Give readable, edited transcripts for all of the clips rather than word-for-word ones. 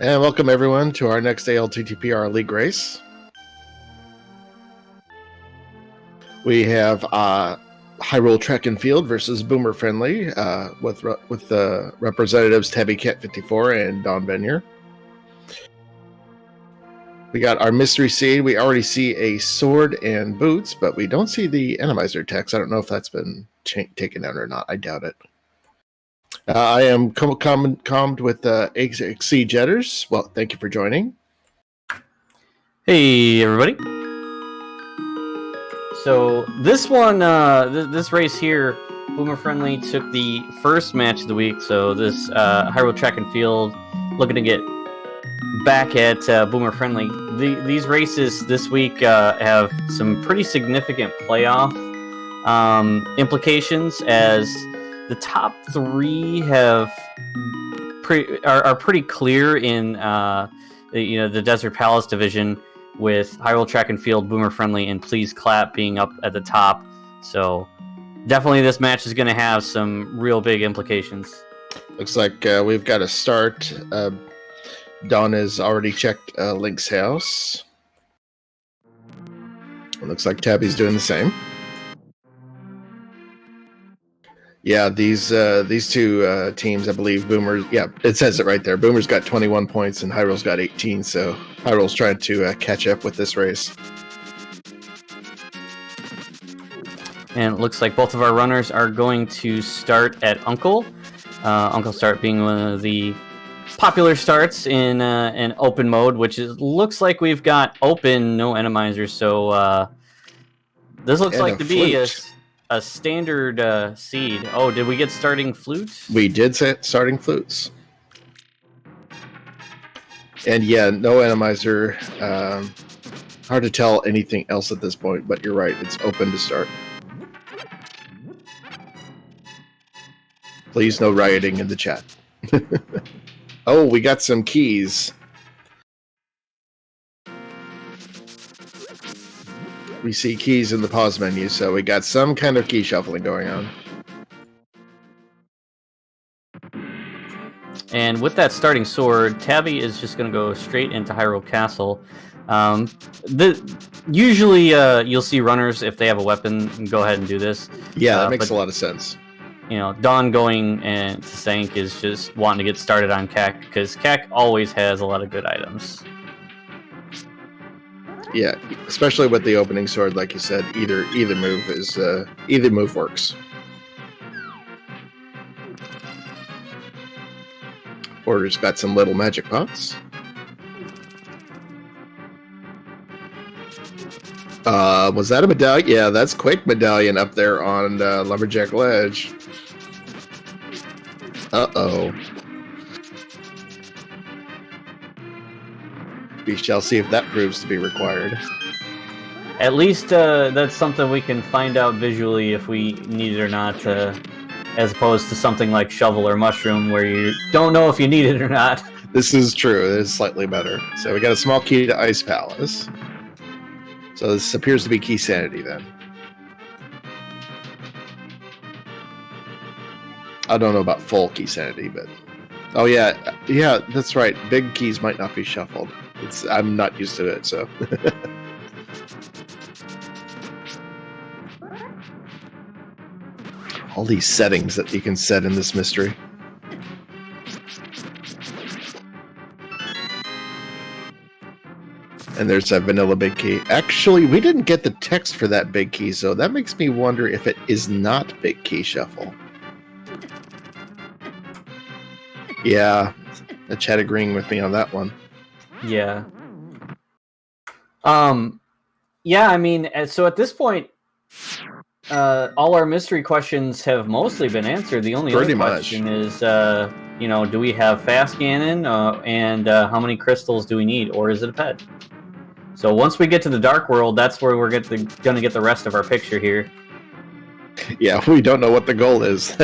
And welcome everyone to our next ALTTPR League race. We have Hyrule Track and Field versus Boomer Friendly with the representatives Tabbycat54 and Dawnvenure. We got our mystery seed. We already see a sword and boots, but we don't see the Enemizer text. I don't know if that's been taken out or not. I doubt it. I am calmed with XC Jetters. Well, thank you for joining. Hey, everybody. So this one, this race here, Boomer Friendly took the first match of the week. So this Hyrule Track and Field looking to get back at Boomer Friendly. These races this week have some pretty significant playoff implications, as the top three are pretty clear in the Desert Palace division, with Hyrule Track and Field, Boomer Friendly, and Please Clap being up at the top. So definitely this match is going to have some real big implications. Looks like we've got a start. Dawn has already checked Link's house. It looks like Tabby's doing the same. Yeah, these two teams, I believe Boomer's... Yeah, it says it right there. Boomer's got 21 points and Hyrule's got 18, so Hyrule's trying to catch up with this race. And it looks like both of our runners are going to start at Uncle. Uncle Start being one of the popular starts in open mode, which looks like we've got open, no Enemizers, so this looks like to be a standard seed. Oh, did we get starting flutes? We did set starting flutes. And yeah, no Enemizer. Hard to tell anything else at this point, but you're right, it's open to start. Please, no rioting in the chat. Oh, we got some keys. We see keys in the pause menu, so we got some kind of key shuffling going on. And with that starting sword, Tabby is just going to go straight into Hyrule Castle. Usually you'll see runners, if they have a weapon, go ahead and do this. Yeah, that makes a lot of sense. You know, Dawn going and to Sank is just wanting to get started on Kak, because Kak always has a lot of good items. Yeah, especially with the opening sword, like you said, either move works. Order's got some little magic pots. Was that a medallion? Yeah, that's Quake Medallion up there on Lumberjack Ledge. Uh-oh. We shall see if that proves to be required. At least that's something we can find out visually if we need it or not, as opposed to something like Shovel or Mushroom, where you don't know if you need it or not. This is true. It is slightly better. So we got a small key to Ice Palace. So this appears to be Key Sanity then. I don't know about full Key Sanity, but... Oh yeah, that's right. Big keys might not be shuffled. I'm not used to it, so... All these settings that you can set in this mystery. And there's a vanilla big key. Actually, we didn't get the text for that big key, so that makes me wonder if it is not big key shuffle. Yeah, the chat agreeing with me on that one. Yeah. Yeah, I mean, so at this point, all our mystery questions have mostly been answered. The only other question is, do we have fast cannon, and how many crystals do we need, or is it a pet? So once we get to the Dark World, that's where we're going to get the rest of our picture here. Yeah, we don't know what the goal is.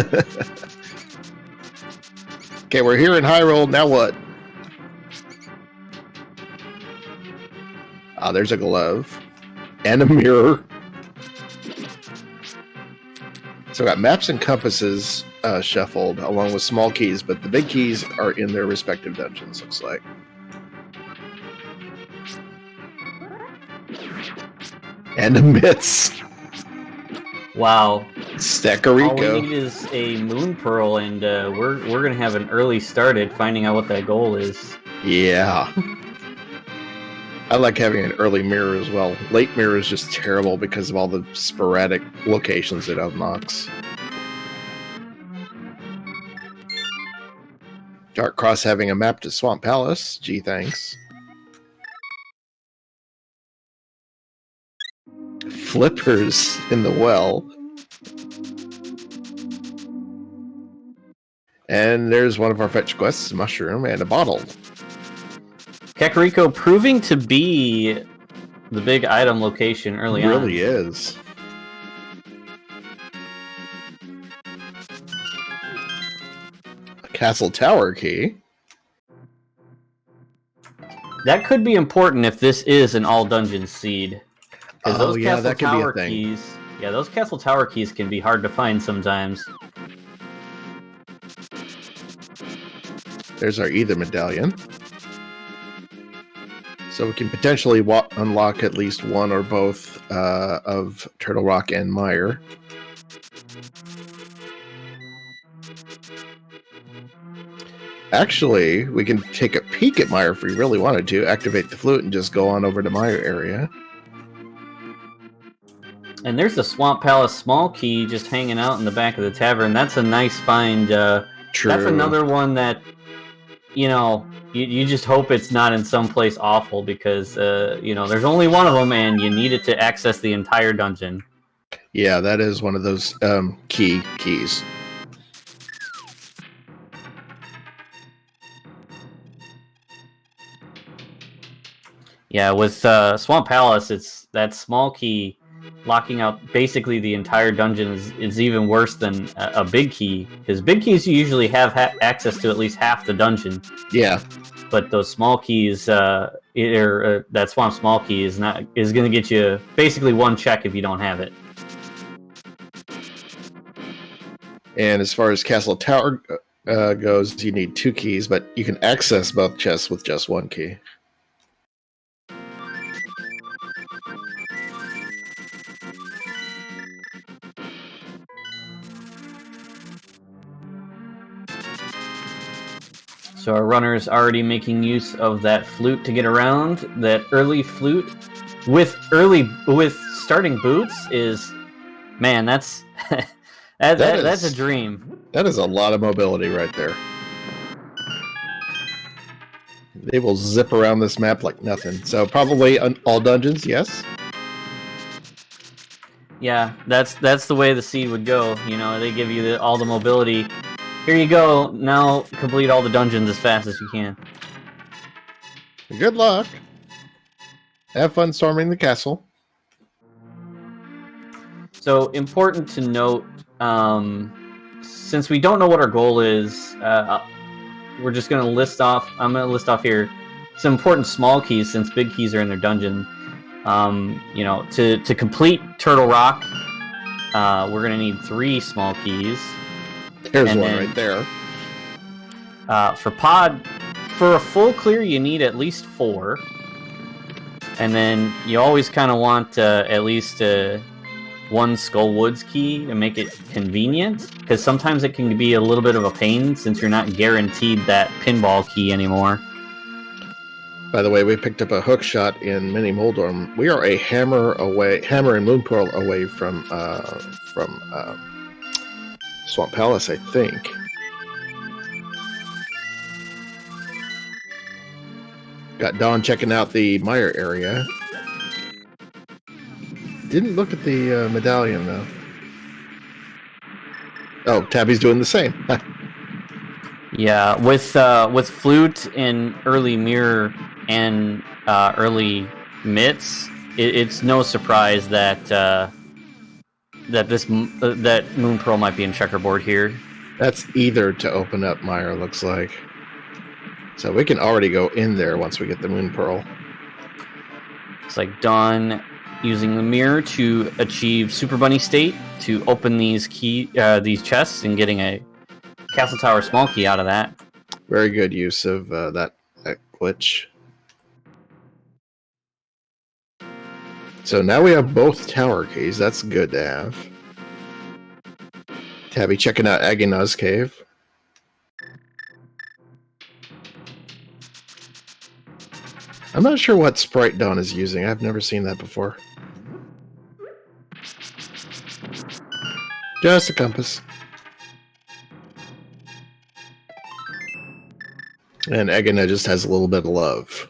Okay, we're here in Hyrule, now what? Ah, there's a glove. And a mirror. So we got maps and compasses shuffled, along with small keys, but the big keys are in their respective dungeons, looks like. And a mitts. Wow. All we Stackerico. need is a moon pearl, and we're gonna have an early start at finding out what that goal is. Yeah. I like having an early mirror as well. Late mirror is just terrible because of all the sporadic locations it unlocks. Dark Cross having a map to Swamp Palace. Gee, thanks. Flippers in the well. And there's one of our fetch quests, a mushroom and a bottle. Kakariko proving to be the big item location early on. Really is. A castle tower key. That could be important if this is an all dungeon seed. Because those castle that could be a tower thing. keys, yeah, those castle tower keys can be hard to find sometimes. There's our Ether medallion. So we can potentially unlock at least one or both of Turtle Rock and Mire. Actually, we can take a peek at Mire if we really wanted to, activate the flute, and just go on over to Mire area. And there's the Swamp Palace small key just hanging out in the back of the tavern. That's a nice find. True. That's another one that, you just hope it's not in some place awful because, there's only one of them and you need it to access the entire dungeon. Yeah, that is one of those keys. Yeah, with Swamp Palace, it's that small key locking out basically the entire dungeon is even worse than a big key, because big keys you usually have access to at least half the dungeon. Yeah. But those small keys, that swamp small key is going to get you basically one check if you don't have it. And as far as Castle Tower goes, you need 2 keys, but you can access both chests with just 1 key. So our runner's already making use of that flute to get around. That early flute with starting boots is, man, that's that's a dream. That is a lot of mobility right there. They will zip around this map like nothing. So probably all dungeons, yes. Yeah, that's the way the seed would go. They give you all the mobility. Here you go. Now complete all the dungeons as fast as you can. Good luck. Have fun storming the castle. So important to note, since we don't know what our goal is, we're just going to list off. I'm going to list off here some important small keys, since big keys are in their dungeon. To complete Turtle Rock, we're going to need 3 small keys. There's one right there. For a full clear, you need at least 4. And then you always kind of want at least 1 Skull Woods key to make it convenient, because sometimes it can be a little bit of a pain since you're not guaranteed that pinball key anymore. By the way, we picked up a hook shot in Mini Moldorm. We are a hammer and Moon Pearl away from Swamp Palace, I think. Got Dawn checking out the Mire area. Didn't look at the medallion, though. Oh, Tabby's doing the same. Yeah, with flute and early mirror and early mitts, it's no surprise that that Moon Pearl might be in checkerboard here. That's either to open up Mire, looks like. So we can already go in there once we get the Moon Pearl. It's like Dawn using the mirror to achieve Super Bunny state to open these chests and getting a Castle Tower small key out of that. Very good use of that glitch. So now we have both tower keys. That's good to have. Tabby checking out Agina's cave. I'm not sure what sprite Dawn is using. I've never seen that before. Just a compass. And Agina just has a little bit of love.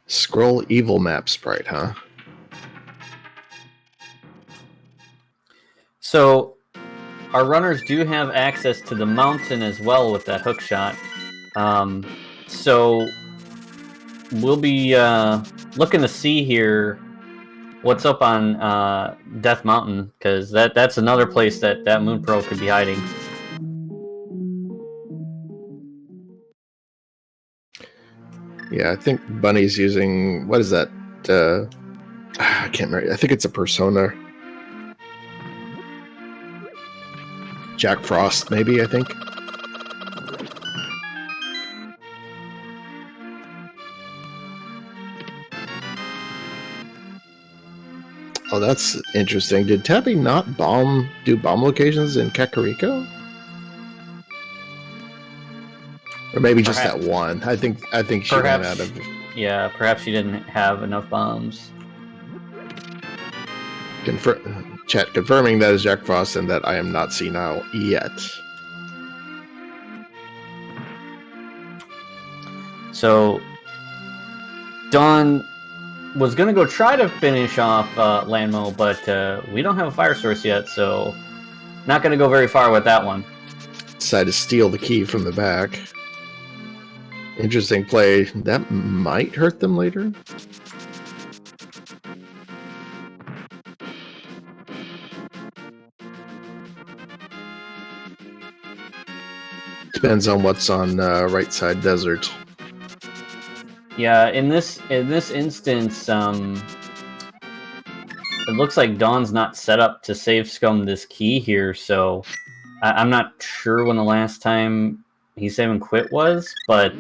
Scroll evil map sprite, huh? So our runners do have access to the mountain as well with that hook shot. So we'll be looking to see here what's up on Death Mountain, because that's another place that Moon Pearl could be hiding. Yeah, I think Bunny's using... What is that? I can't remember. I think it's a persona. Jack Frost, maybe, I think. Oh, that's interesting. Did Tabby not do bomb locations in Kakariko? Or maybe just that one. I think she ran out of... Yeah, perhaps she didn't have enough bombs. Chat confirming that is Jack Frost and that I am not senile yet. So Dawn was going to go try to finish off Landmo, but we don't have a fire source yet, so not going to go very far with that one. Decided to steal the key from the back. Interesting play. That might hurt them later. Depends on what's on right side desert. Yeah, in this instance, it looks like Dawn's not set up to save scum this key here, so I'm not sure when the last time he saved and quit was, but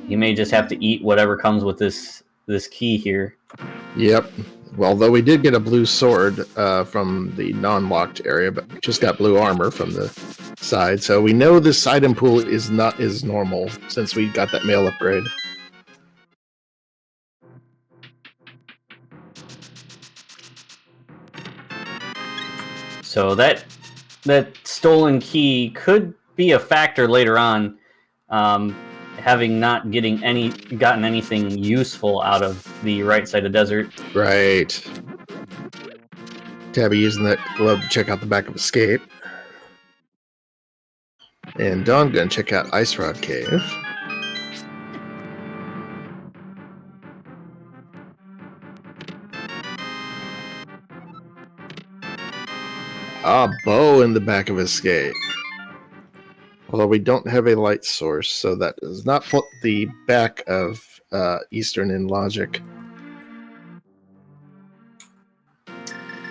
he may just have to eat whatever comes with this key here. Yep. Well, though we did get a blue sword from the non-locked area, but we just got blue armor from the side, so we know this item pool is not as normal since we got that mail upgrade. So that stolen key could be a factor later on, having not gotten anything useful out of the right side of desert. Right. Tabby using that glove to check out the back of Escape. And Dawn gonna check out Ice Rod Cave. Bow in the back of Escape. Although we don't have a light source, so that does not put the back of Eastern in logic.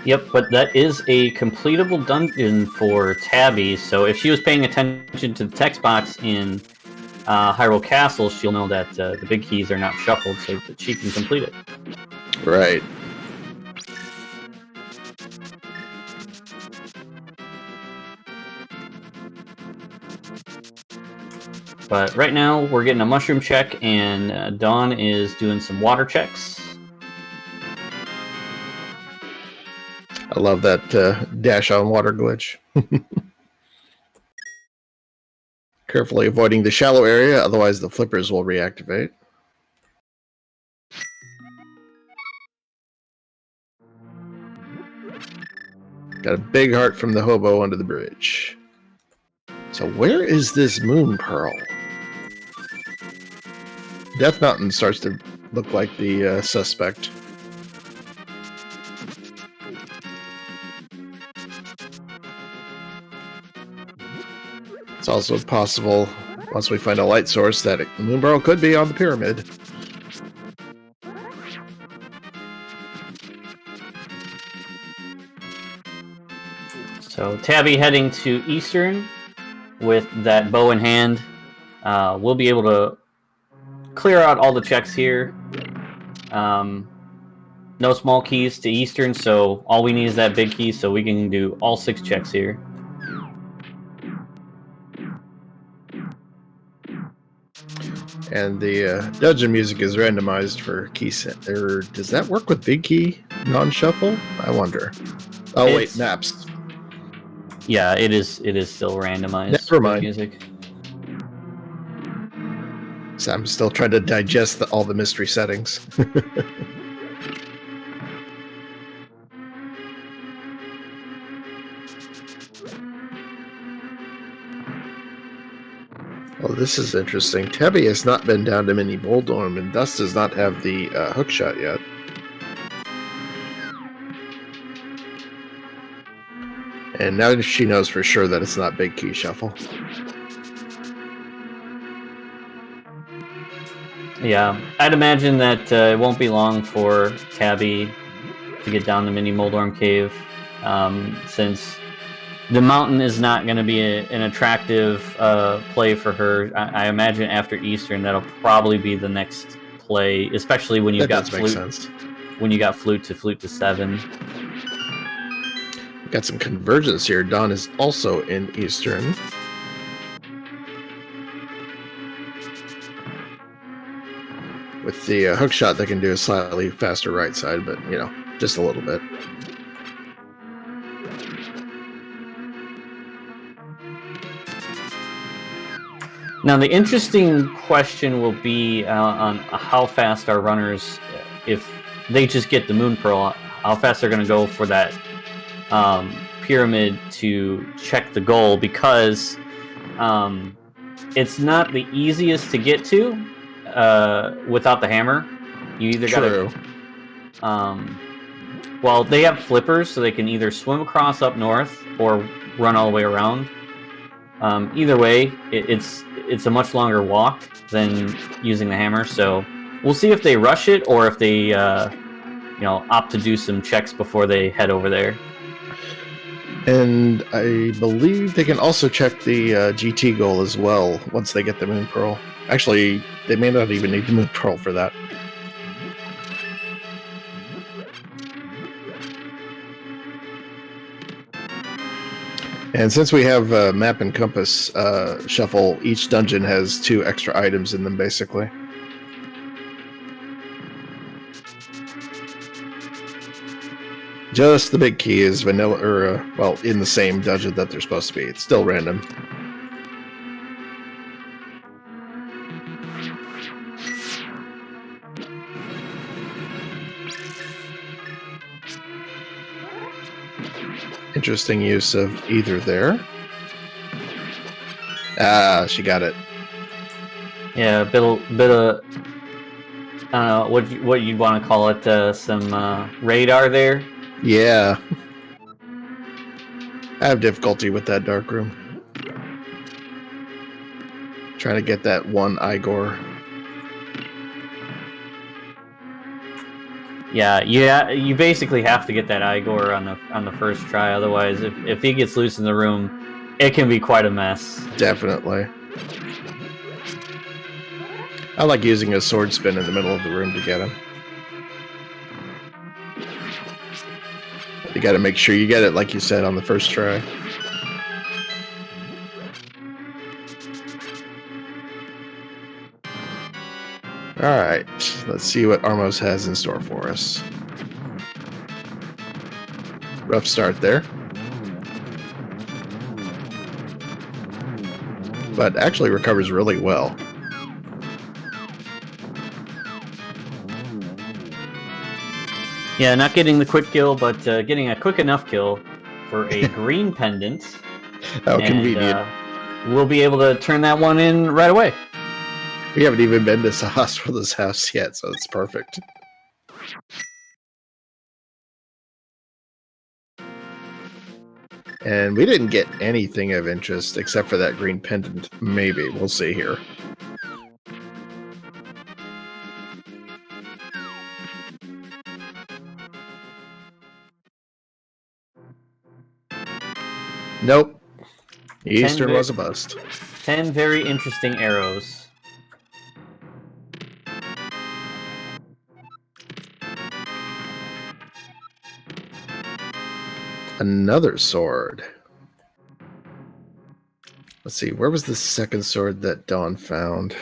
Yep, but that is a completable dungeon for Tabby, so if she was paying attention to the text box in Hyrule Castle, she'll know that the big keys are not shuffled, so that she can complete it. Right. But right now, we're getting a mushroom check, and Dawn is doing some water checks. I love that dash on water glitch. Carefully avoiding the shallow area, otherwise the flippers will reactivate. Got a big heart from the hobo under the bridge. So where is this Moon Pearl? Death Mountain starts to look like the suspect. It's also possible, once we find a light source, that Moon Pearl could be on the pyramid. So Tabby heading to Eastern with that bow in hand. we'll be able to clear out all the checks here. No small keys to Eastern, so all we need is that big key, so we can do all 6 checks here. And the dungeon music is randomized for key set. Or does that work with big key non-shuffle? I wonder. Oh wait, maps. Yeah, it is still randomized. Never mind. Music. So I'm still trying to digest all the mystery settings. Oh, this is interesting. Tabby has not been down to Mini Boldorm, and thus does not have the hook shot yet. And now she knows for sure that it's not big key shuffle. Yeah, I'd imagine that it won't be long for Tabby to get down to Mini Moldorm Cave, since the mountain is not going to be an attractive play for her. I imagine after Eastern, that'll probably be the next play, especially when you've got flute. When you got flute to 7. Got some convergence here. Dawn is also in Eastern. With the hook shot, they can do a slightly faster right side, but, you know, just a little bit. Now, the interesting question will be on how fast our runners, if they just get the Moon Pearl, how fast they're going to go for that pyramid to check the goal, because it's not the easiest to get to without the hammer. You either got to... well, they have flippers, so they can either swim across up north or run all the way around. Either way, it's a much longer walk than using the hammer, so we'll see if they rush it or if they opt to do some checks before they head over there. And I believe they can also check the GT goal as well once they get the Moon Pearl. Actually, they may not even need the Moon Pearl for that. And since we have map and compass shuffle, each dungeon has 2 extra items in them, basically. Just the big key is vanilla, or well, in the same dungeon that they're supposed to be. It's still random. Interesting use of either there. Ah, she got it. Yeah, a bit of I don't know what you'd want to call it, some radar there. Yeah. I have difficulty with that dark room. Trying to get that one Igor. Yeah, you basically have to get that Igor on the first try. Otherwise, if he gets loose in the room, it can be quite a mess. Definitely. I like using a sword spin in the middle of the room to get him. You got to make sure you get it, like you said, on the first try. Alright, let's see what Armos has in store for us. Rough start there. But actually recovers really well. Yeah, not getting the quick kill, but getting a quick enough kill for a green pendant. How convenient. We'll be able to turn that one in right away. We haven't even been to Sahasrala's house yet, so it's perfect. And we didn't get anything of interest except for that green pendant. Maybe. We'll see here. Nope. Eastern was a bust. 10 very interesting arrows. Another sword. Let's see, where was the second sword that Dawn found?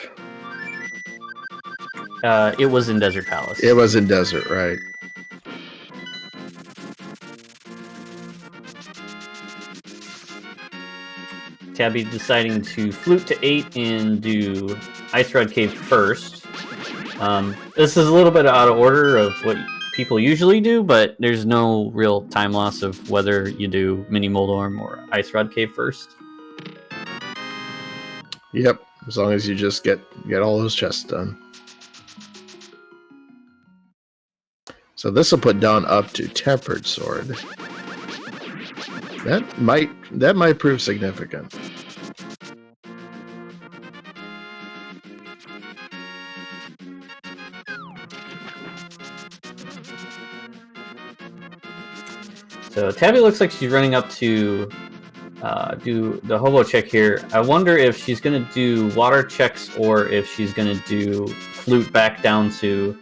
It was in Desert Palace. It was in Desert, right? Tabby deciding to flute to 8 and do Ice Rod Cave first. This is a little bit out of order of what people usually do, but there's no real time loss of whether you do Mini Moldorm or Ice Rod Cave first. Yep, as long as you just get all those chests done. So this will put Dawn up to Tempered Sword. That might prove significant. So Tabby looks like she's running up to do the hobo check here. I wonder if she's going to do water checks or if she's going to do flute back down to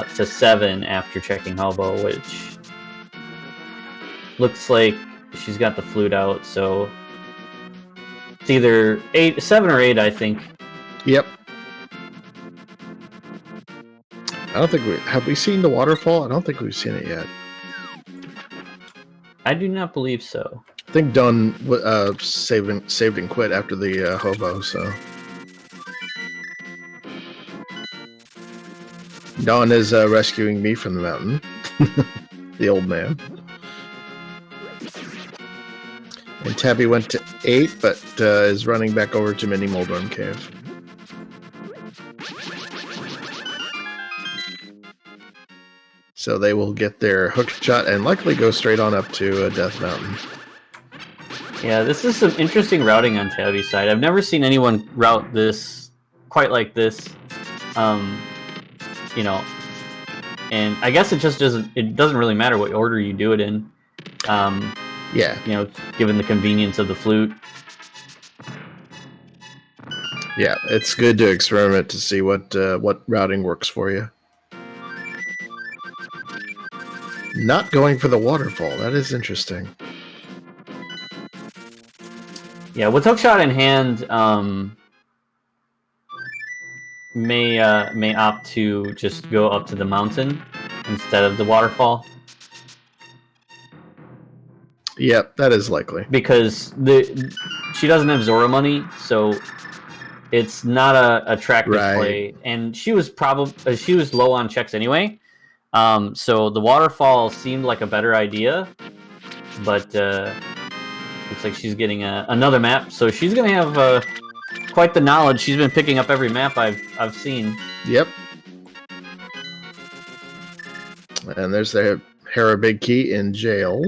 7 after checking hobo, which looks like she's got the flute out. So it's either 7 or 8, I think. Yep. I don't think have we seen the waterfall? I don't think we've seen it yet. I do not believe so. I think Dawn saved and quit after the hobo, so. Dawn is rescuing me from the mountain. The old man. And Tabby went to 8, but is running back over to Mini Moldorm Cave. So they will get their hook shot and likely go straight on up to Death Mountain. Yeah, this is some interesting routing on Tabby's side. I've never seen anyone route this quite like this. You know, and I guess it just doesn't really matter what order you do it in. Yeah. You know, given the convenience of the flute. Yeah, it's good to experiment to see what routing works for you. Not going for the waterfall. That is interesting. Yeah, with hookshot in hand, may opt to just go up to the mountain instead of the waterfall. Yep, that is likely. Because she doesn't have Zora money, so it's not a attractive play. And she was low on checks anyway. So the waterfall seemed like a better idea, but looks like she's getting another map. So she's gonna have quite the knowledge. She's been picking up every map I've seen. Yep. And there's the Hera Big Key in jail.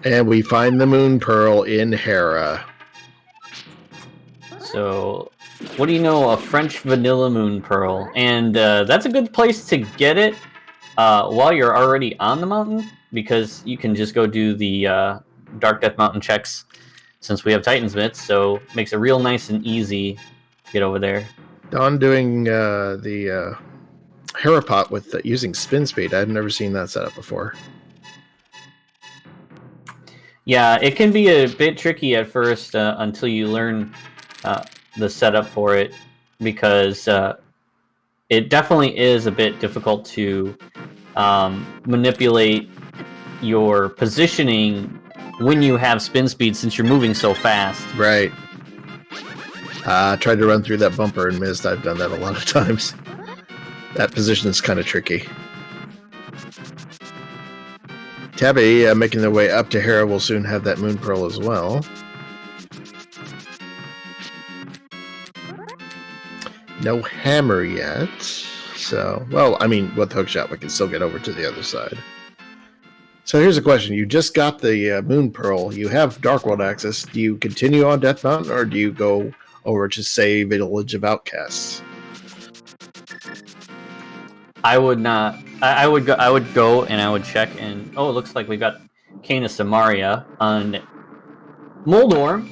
And we find the Moon Pearl in Hera. So, what do you know? A French vanilla Moon Pearl. And that's a good place to get it while you're already on the mountain, because you can just go do the Dark Death Mountain checks since we have Titan's Mitts, so it makes it real nice and easy to get over there. Dawn doing the Hera pot with using spin speed. I've never seen that setup before. Yeah, it can be a bit tricky at first until you learn the setup for it, because it definitely is a bit difficult to manipulate your positioning when you have spin speed, since you're moving so fast. Right. I tried to run through that bumper and missed. I've done that a lot of times. That position is kind of tricky. Tabby, making their way up to Hera, will soon have that Moon Pearl as well. No hammer yet. So, well, I mean, with hookshot, we can still get over to the other side. So here's a question. You just got the Moon Pearl. You have Dark World access. Do you continue on Death Mountain, or do you go over to, say, Village of Outcasts? I would not. I would go. I would go and I would check. And it looks like we got Cane of Samaria on Moldorm.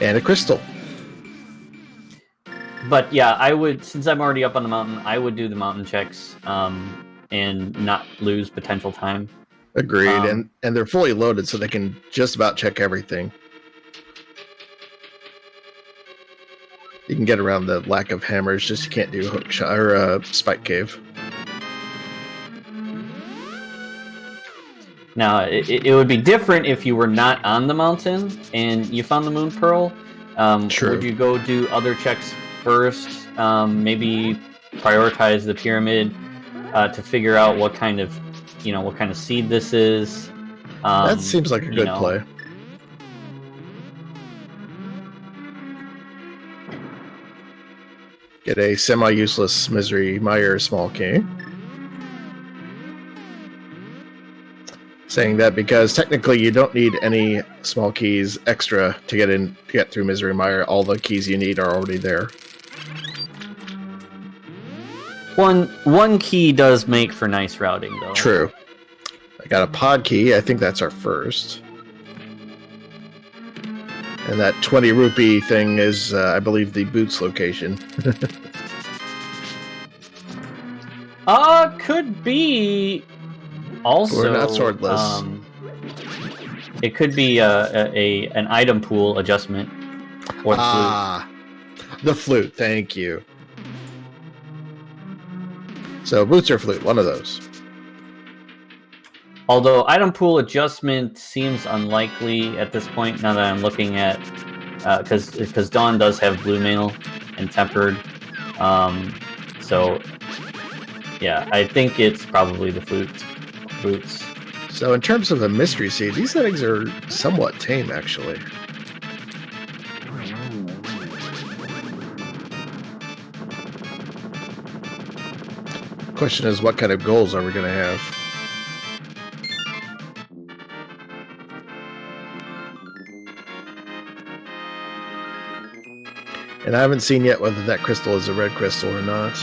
And a crystal. But yeah, I would, since I'm already up on the mountain, I would do the mountain checks and not lose potential time. Agreed. And they're fully loaded, so they can just about check everything. You can get around the lack of hammers, just you can't do hook shot or spike cave. Now, it would be different if you were not on the mountain and you found the Moon Pearl. True. Would you go do other checks first? Maybe prioritize the pyramid to figure out what kind of seed this is. That seems like a good play. Get a semi-useless Misery Mire small key. Saying that because technically you don't need any small keys extra to get through Misery Mire. All the keys you need are already there. One key does make for nice routing, though. True. I got a pod key. I think that's our first. And that 20 rupee thing is, I believe, the boots location. Could be. Also, we're not swordless. It could be an item pool adjustment. Or the flute. The flute. Thank you. So boots or flute, one of those. Although item pool adjustment seems unlikely at this point, now that I'm looking at, because Dawn does have blue mail and tempered, so yeah, I think it's probably the boots. So in terms of the mystery seed, these settings are somewhat tame, actually. Question is, what kind of goals are we going to have? And I haven't seen yet whether that crystal is a red crystal or not.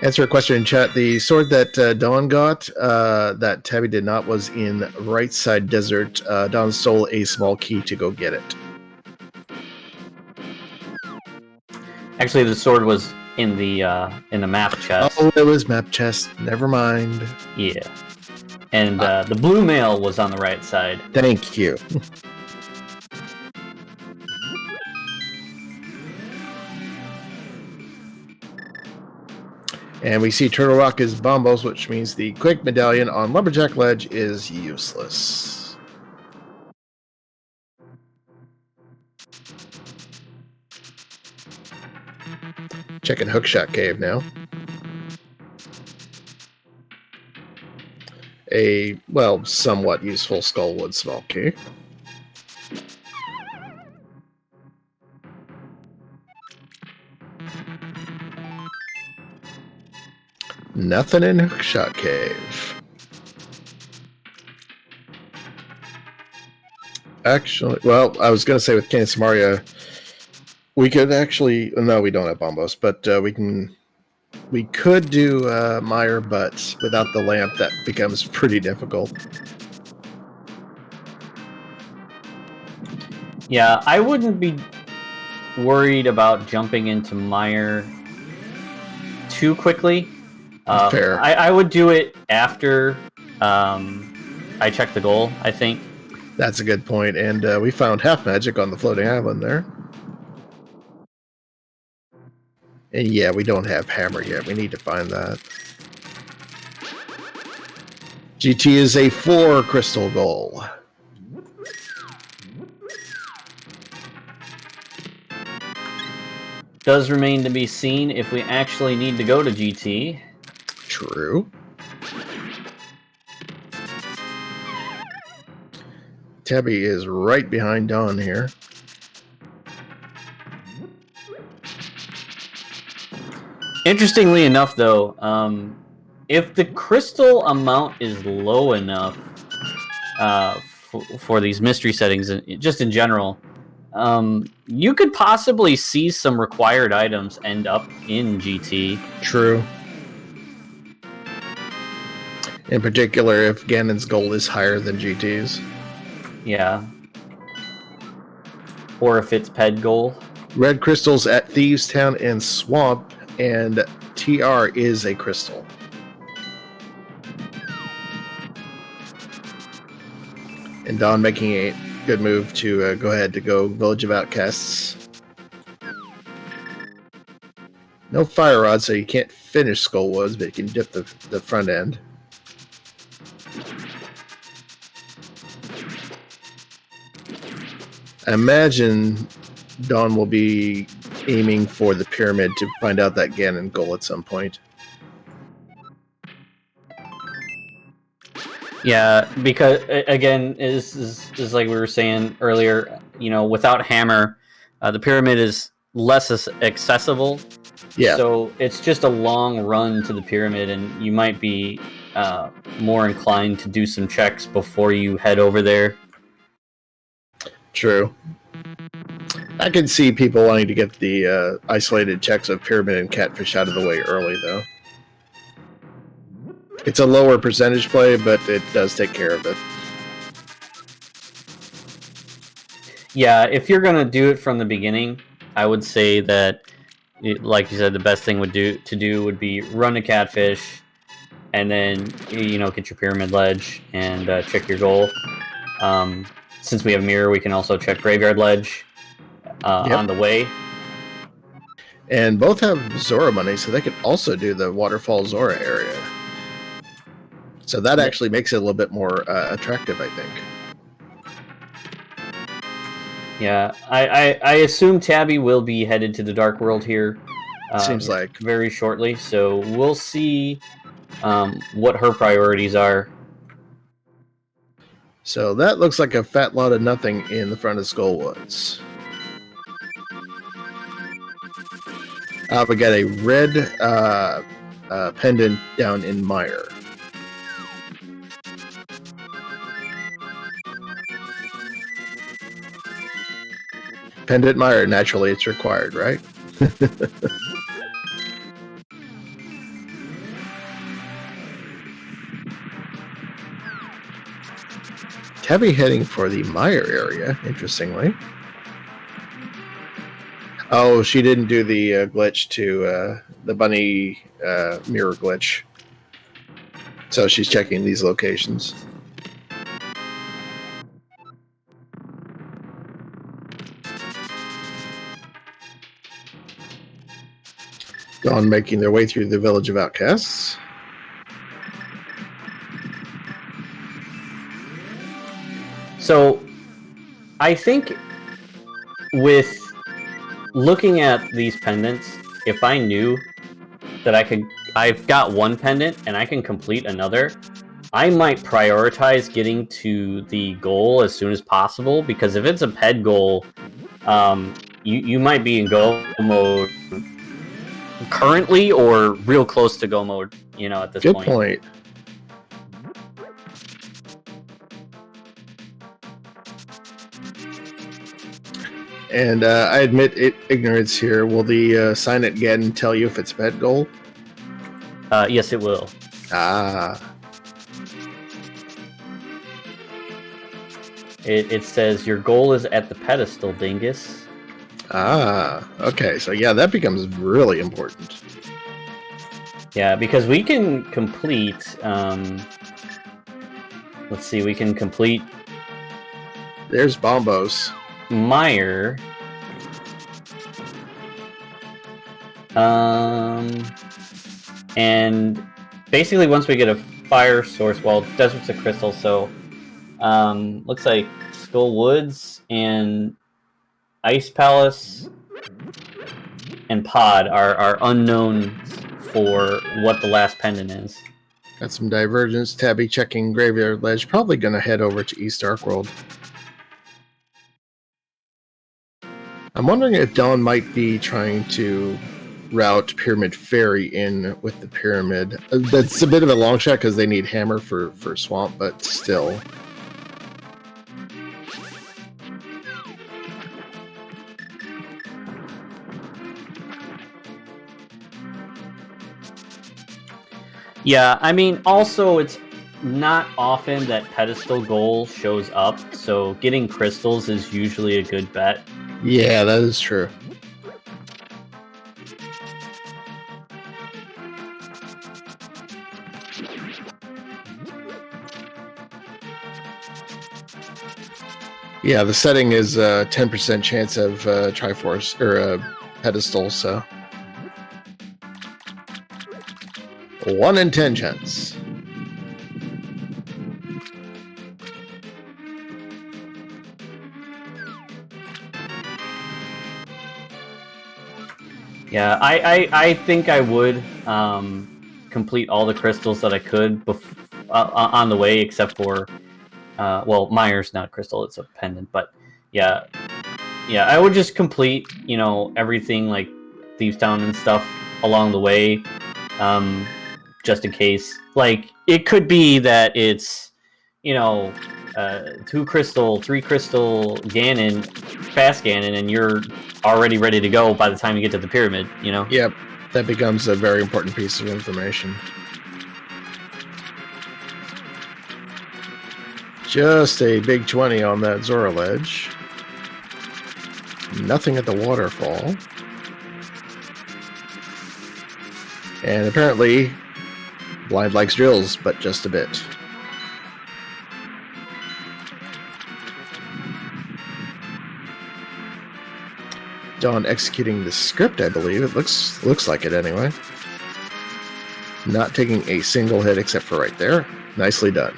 Answer a question in chat. The sword that Dawn got, that Tabby did not, was in Right Side Desert. Dawn stole a small key to go get it. Actually, the sword was in the map chest. Oh, it was map chest. Never mind. Yeah. And the blue mail was on the right side. Thank you. And we see Turtle Rock is Bombos, which means the Quake Medallion on Lumberjack Ledge is useless. Checking Hookshot Cave now. A, well, somewhat useful Skullwood small key. Nothing in Hookshot Cave. Actually, well, I was going to say with Cane of Samaria, we could actually... No, we don't have Bombos, but we could do Mire, but without the lamp, that becomes pretty difficult. Yeah, I wouldn't be worried about jumping into Mire too quickly. Fair. I would do it after I check the goal, I think. That's a good point. And we found half magic on the floating island there. And yeah, we don't have hammer yet. We need to find that. GT is a 4 crystal goal. Does remain to be seen if we actually need to go to GT. True. Tabby is right behind Dawn here. Interestingly enough, though, if the crystal amount is low enough for these mystery settings, just in general, You could possibly see some required items end up in GT. True. In particular, if Ganon's goal is higher than GT's. Yeah. Or if it's Ped goal. Red crystals at Thieves Town and Swamp, and TR is a crystal. And Dawn making a good move to go ahead to go Village of Outcasts. No fire rod, so you can't finish Skullwoods, but you can dip the front end. I imagine Dawn will be aiming for the pyramid to find out that Ganon goal at some point. Yeah, because again, is like we were saying earlier. You know, without hammer, the pyramid is less accessible. Yeah. So it's just a long run to the pyramid, and you might be more inclined to do some checks before you head over there. True. I can see people wanting to get the isolated checks of pyramid and catfish out of the way early, though. It's a lower percentage play, but it does take care of it. Yeah, if you're going to do it from the beginning, I would say that, like you said, the best thing would be run a catfish, and then get your pyramid ledge and check your goal. Since we have mirror, we can also check graveyard ledge on the way. And both have Zora money, so they could also do the Waterfall Zora area. So that actually makes it a little bit more attractive, I think. Yeah, I assume Tabby will be headed to the Dark World here. Seems like very shortly, so we'll see what her priorities are. So that looks like a fat lot of nothing in the front of Skullwoods. We got a red pendant down in Mire. Pendant Mire, naturally it's required, right? Tabby heading for the Mire area, interestingly. Oh, she didn't do the glitch to the bunny mirror glitch. So she's checking these locations. Dawn making their way through the Village of Outcasts. So, I think with looking at these pendants, if I knew that I've got one pendant and I can complete another, I might prioritize getting to the goal as soon as possible, because if it's a ped goal, you might be in go mode currently or real close to go mode, at this point. Good point. And I admit ignorance here. Will the sign it again tell you if it's a pet goal? Yes, it will. It says your goal is at the pedestal, dingus. Okay. So yeah, that becomes really important. Yeah, because we can complete. Let's see, we can complete. There's Bombos. Mire. And basically once we get a fire source, well, Desert's a crystal, so looks like Skull Woods and Ice Palace and Pod are unknown for what the last pendant is. Got some divergence. Tabby checking Graveyard Ledge. Probably going to head over to East Dark World. I'm wondering if Dawn might be trying to route Pyramid Fairy in with the Pyramid. That's a bit of a long shot because they need Hammer for Swamp, but still. Yeah, I mean, also it's not often that pedestal goal shows up, so getting crystals is usually a good bet. Yeah, that is true. Yeah, the setting is a 10% chance of Triforce or pedestal, so 1 in 10 chance. Yeah, I think I would complete all the crystals that I could on the way, except for well, Myers not a crystal; it's a pendant. But yeah, I would just complete everything like Thieves Town and stuff along the way, just in case. Like it could be that it's 2 crystal, 3 crystal Ganon, fast Ganon, and you're already ready to go by the time you get to the pyramid. Yep, that becomes a very important piece of information. Just a big 20 on that Zora ledge. Nothing at the waterfall. And apparently, Blind likes drills, but just a bit. Dawn executing the script, I believe. It looks like it anyway. Not taking a single hit except for right there. Nicely done.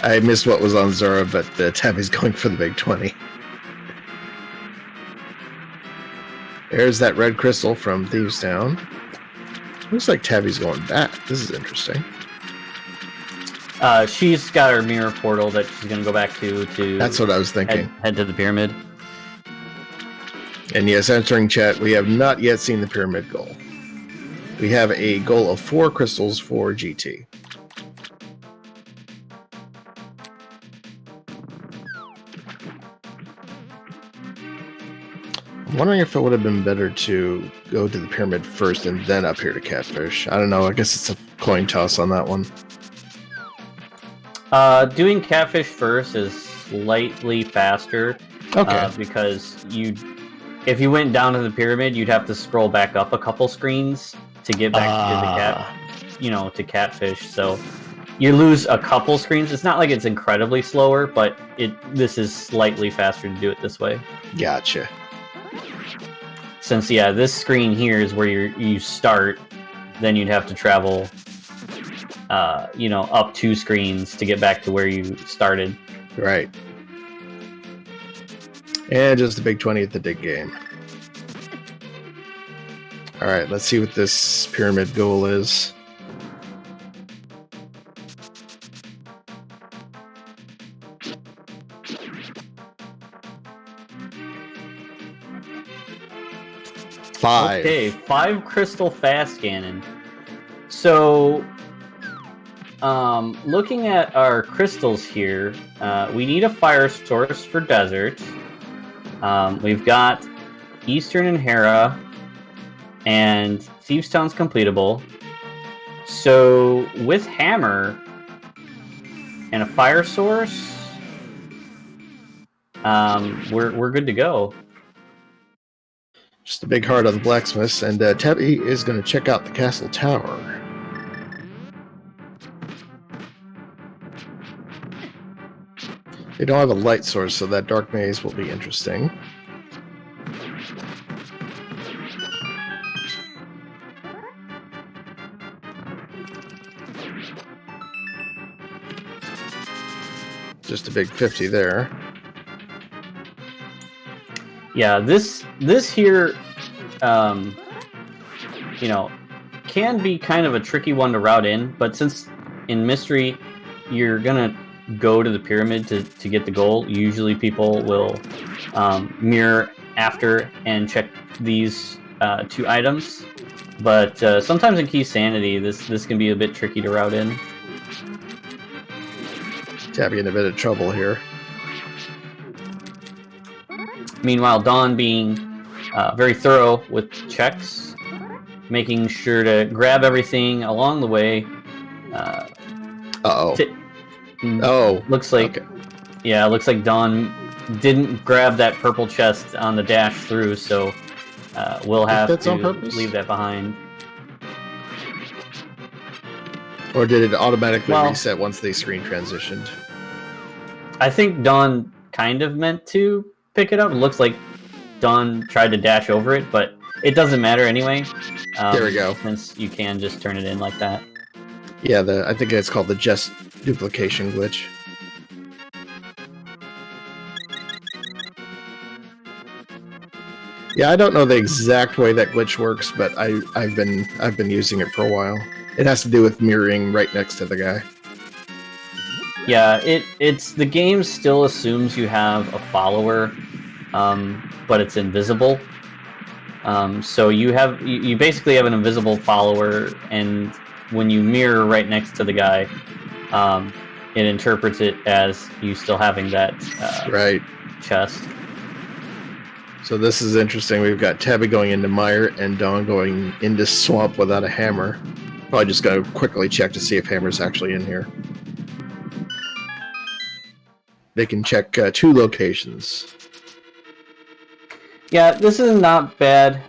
I missed what was on Zora, but Tabby's going for the big 20. There's that red crystal from Thieves Town. Looks like Tabby's going back. This is interesting. She's got her mirror portal that she's going to go back to. That's what I was thinking. Head to the pyramid. And yes, answering chat, we have not yet seen the pyramid goal. We have a goal of 4 crystals for GT. I'm wondering if it would have been better to go to the pyramid first and then up here to Catfish. I don't know. I guess it's a coin toss on that one. Doing Catfish first is slightly faster. Okay. Because if you went down to the pyramid, you'd have to scroll back up a couple screens to get back to Catfish. So you lose a couple screens. It's not like it's incredibly slower, but this is slightly faster to do it this way. Gotcha. Since this screen here is where you start, then you'd have to travel, up 2 screens to get back to where you started. Right. And just a big 20 at the dig game. All right, let's see what this pyramid goal is. Five. Okay, 5 crystal fast Ganon. So, looking at our crystals here, we need a fire source for desert. We've got Eastern and Hera, and Thieves Town's completable. So, with Hammer and a fire source, we're good to go. Just a big heart on the blacksmiths, and Tabby is going to check out the castle tower. They don't have a light source, so that dark maze will be interesting. Just a big 50 there. Yeah, this here, can be kind of a tricky one to route in, but since in Mystery you're gonna go to the pyramid to get the goal, usually people will mirror after and check these 2 items. But sometimes in Key Sanity, this can be a bit tricky to route in. Tabby in a bit of trouble here. Meanwhile, Dawn being very thorough with checks. making sure to grab everything along the way. Uh-oh. Oh, looks like okay. Yeah, it looks like Dawn didn't grab that purple chest on the dash through, so we'll have that's to on purpose? leave that behind. Or did it automatically reset once they screen transitioned? I think Dawn kind of meant to pick it up. It looks like Dawn tried to dash over it, but it doesn't matter anyway. There we go. Since you can just turn it in like that. Yeah, I think it's called the just duplication glitch. Yeah, I don't know the exact way that glitch works, but I've been using it for a while. It has to do with mirroring right next to the guy. Yeah, it's the game still assumes you have a follower, but it's invisible. So you basically have an invisible follower, and when you mirror right next to the guy, it interprets it as you still having that right chest. So this is interesting. We've got Tabby going into Mire and Dawn going into Swamp without a hammer. Probably just going to quickly check to see if Hammer's actually in here. They can check 2 locations. Yeah, this is not bad.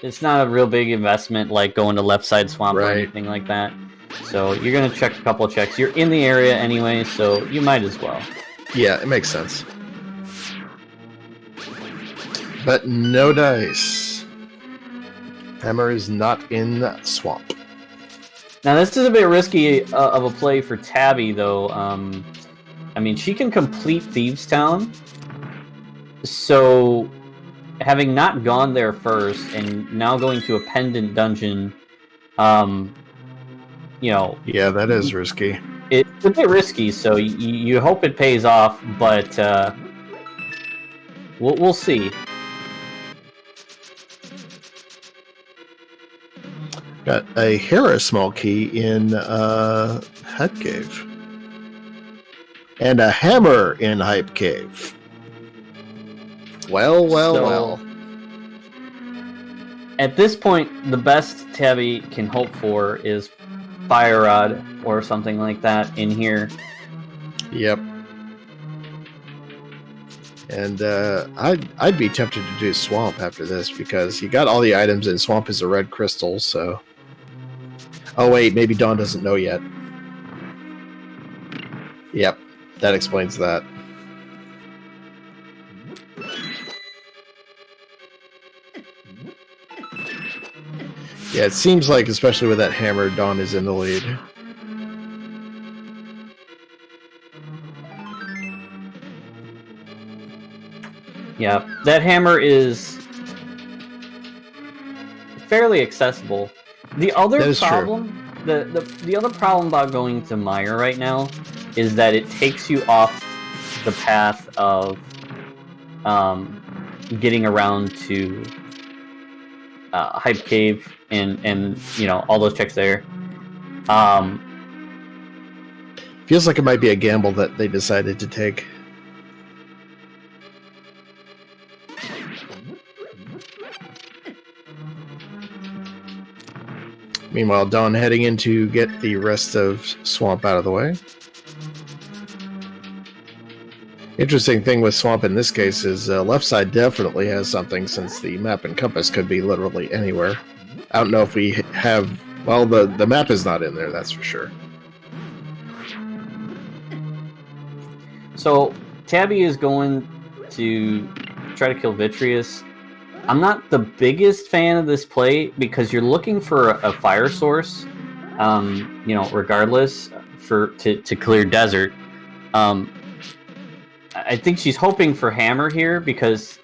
It's not a real big investment like going to left side swamp or anything like that. So you're going to check a couple of checks. You're in the area anyway, so you might as well. Yeah, it makes sense. But no dice. Hammer is not in the swamp. Now this is a bit risky of a play for Tabby, though. I mean, she can complete Thieves Town. So, having not gone there first, and now going to a pendant dungeon, you know... Yeah, that is risky. It's a bit risky, so you hope it pays off, but we'll see. Got a Hera small key in Hype Cave. And a hammer in Hype Cave. Well. At this point, the best Tabby can hope for is Fire Rod or something like that in here. Yep. And I'd be tempted to do Swamp after this because you got all the items and Swamp is a red crystal, so... Oh wait, maybe Dawn doesn't know yet. Yep, that explains that. Yeah, it seems like, especially with that hammer, Dawn is in the lead. Yeah, that hammer is fairly accessible. The other problem, the other problem about going to Mire right now is that it takes you off the path of getting around to Hype Cave and you know all those checks there. Feels like it might be a gamble that they decided to take. Meanwhile, Dawn heading in to get the rest of Swamp out of the way. Interesting thing with Swamp in this case is left side definitely has something since the map and compass could be literally anywhere. I don't know if we have... Well, the map is not in there, that's for sure. So, Tabby is going to try to kill Vitreous. I'm not the biggest fan of this play because you're looking for a fire source, you know, regardless, to clear desert. I think she's hoping for hammer here because,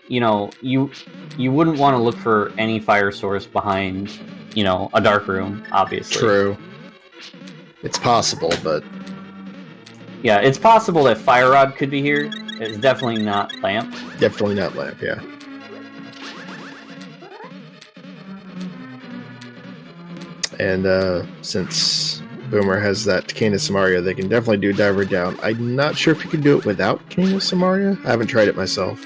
you know, you wouldn't want to look for any fire source behind, you know, a dark room, obviously. True. It's possible, but... Yeah, it's possible that Fire Rod could be here. It's definitely not Lamp. Definitely not Lamp, yeah. And since Boomer has that Cane of Samaria, they can definitely do Diver Down. I'm not sure if you can do it without Cane of Samaria. I haven't tried it myself.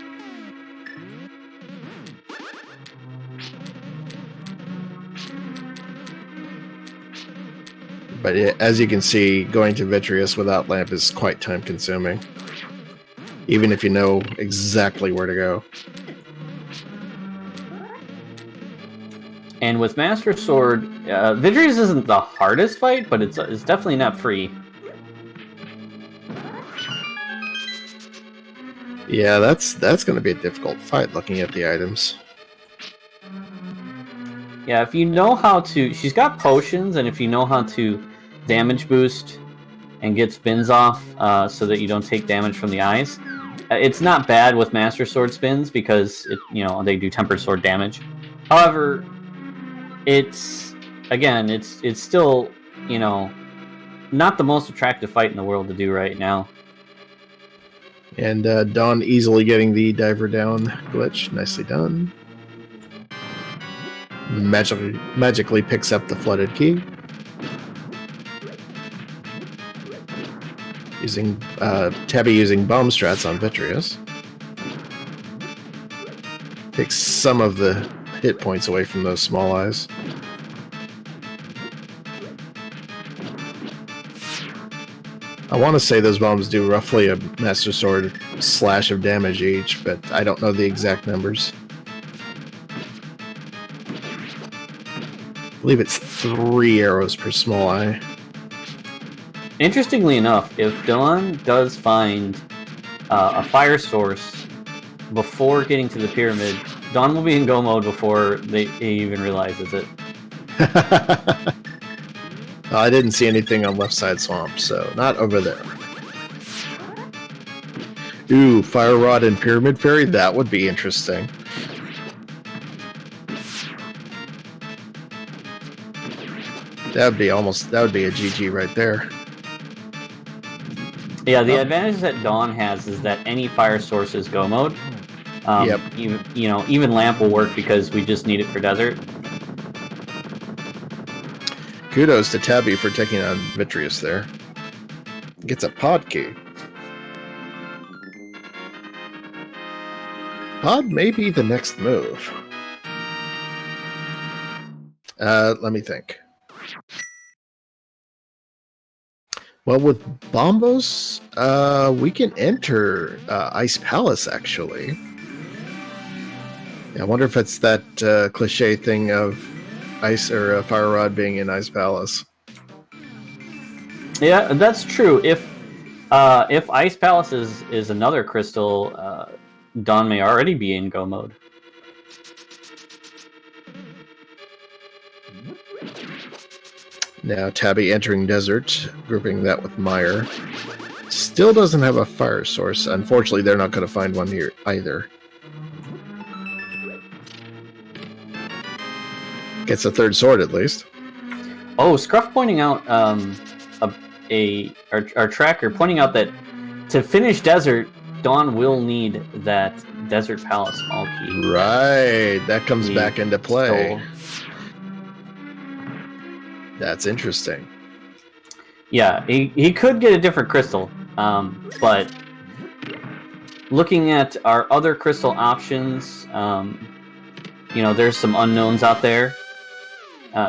But as you can see, going to Vitreous without lamp is quite time-consuming. Even if you know exactly where to go. And with Master Sword, Vitreous isn't the hardest fight, but it's definitely not free. Yeah, that's going to be a difficult fight looking at the items. Yeah, if you know how to... She's got potions, and if you know how to damage boost and get spins off so that you don't take damage from the eyes, it's not bad with Master Sword spins because they do tempered sword damage. However, it's still, not the most attractive fight in the world to do right now. And Dawn easily getting the diver down glitch. Nicely done. Magically picks up the flooded key. Using Tabby using bomb strats on Vitreous. Takes some of the hit points away from those small eyes. I want to say those bombs do roughly a Master Sword slash of damage each, but I don't know the exact numbers. I believe it's 3 arrows per small eye. Interestingly enough, if Dawn does find a fire source before getting to the pyramid, Dawn will be in go mode before he even realizes it. I didn't see anything on left side swamp, so not over there. Ooh, Fire Rod and Pyramid Fairy? That would be interesting. That would be a GG right there. Yeah, the advantage that Dawn has is that any fire source is go mode. Yep. Even lamp will work because we just need it for desert. Kudos to Tabby for taking on Vitreous there. Gets a pod key. Pod may be the next move. Let me think. Well, with Bombos, we can enter Ice Palace, actually. I wonder if it's that cliche thing of Ice or Fire Rod being in Ice Palace. Yeah, that's true. If Ice Palace is another crystal, Dawn may already be in go mode. Now Tabby entering Desert, grouping that with Mire. Still doesn't have a fire source. Unfortunately, they're not going to find one here either. Gets a third sword at least. Oh, Scruff pointing out our tracker pointing out that to finish Desert, Dawn will need that Desert Palace small key. Right, that comes back into play. Stole. That's interesting. Yeah, he could get a different crystal, but looking at our other crystal options, there's some unknowns out there.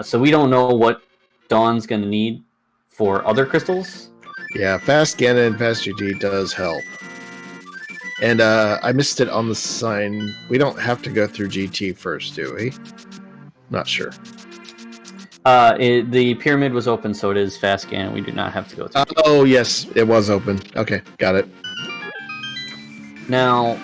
So we don't know what Dawn's going to need for other crystals. Yeah, Fast Ganon and Fast GT does help. And I missed it on the sign. We don't have to go through GT first, do we? Not sure. The pyramid was open, so it is Fast Ganon. We do not have to go through. Oh, yes, it was open. Okay, got it. Now,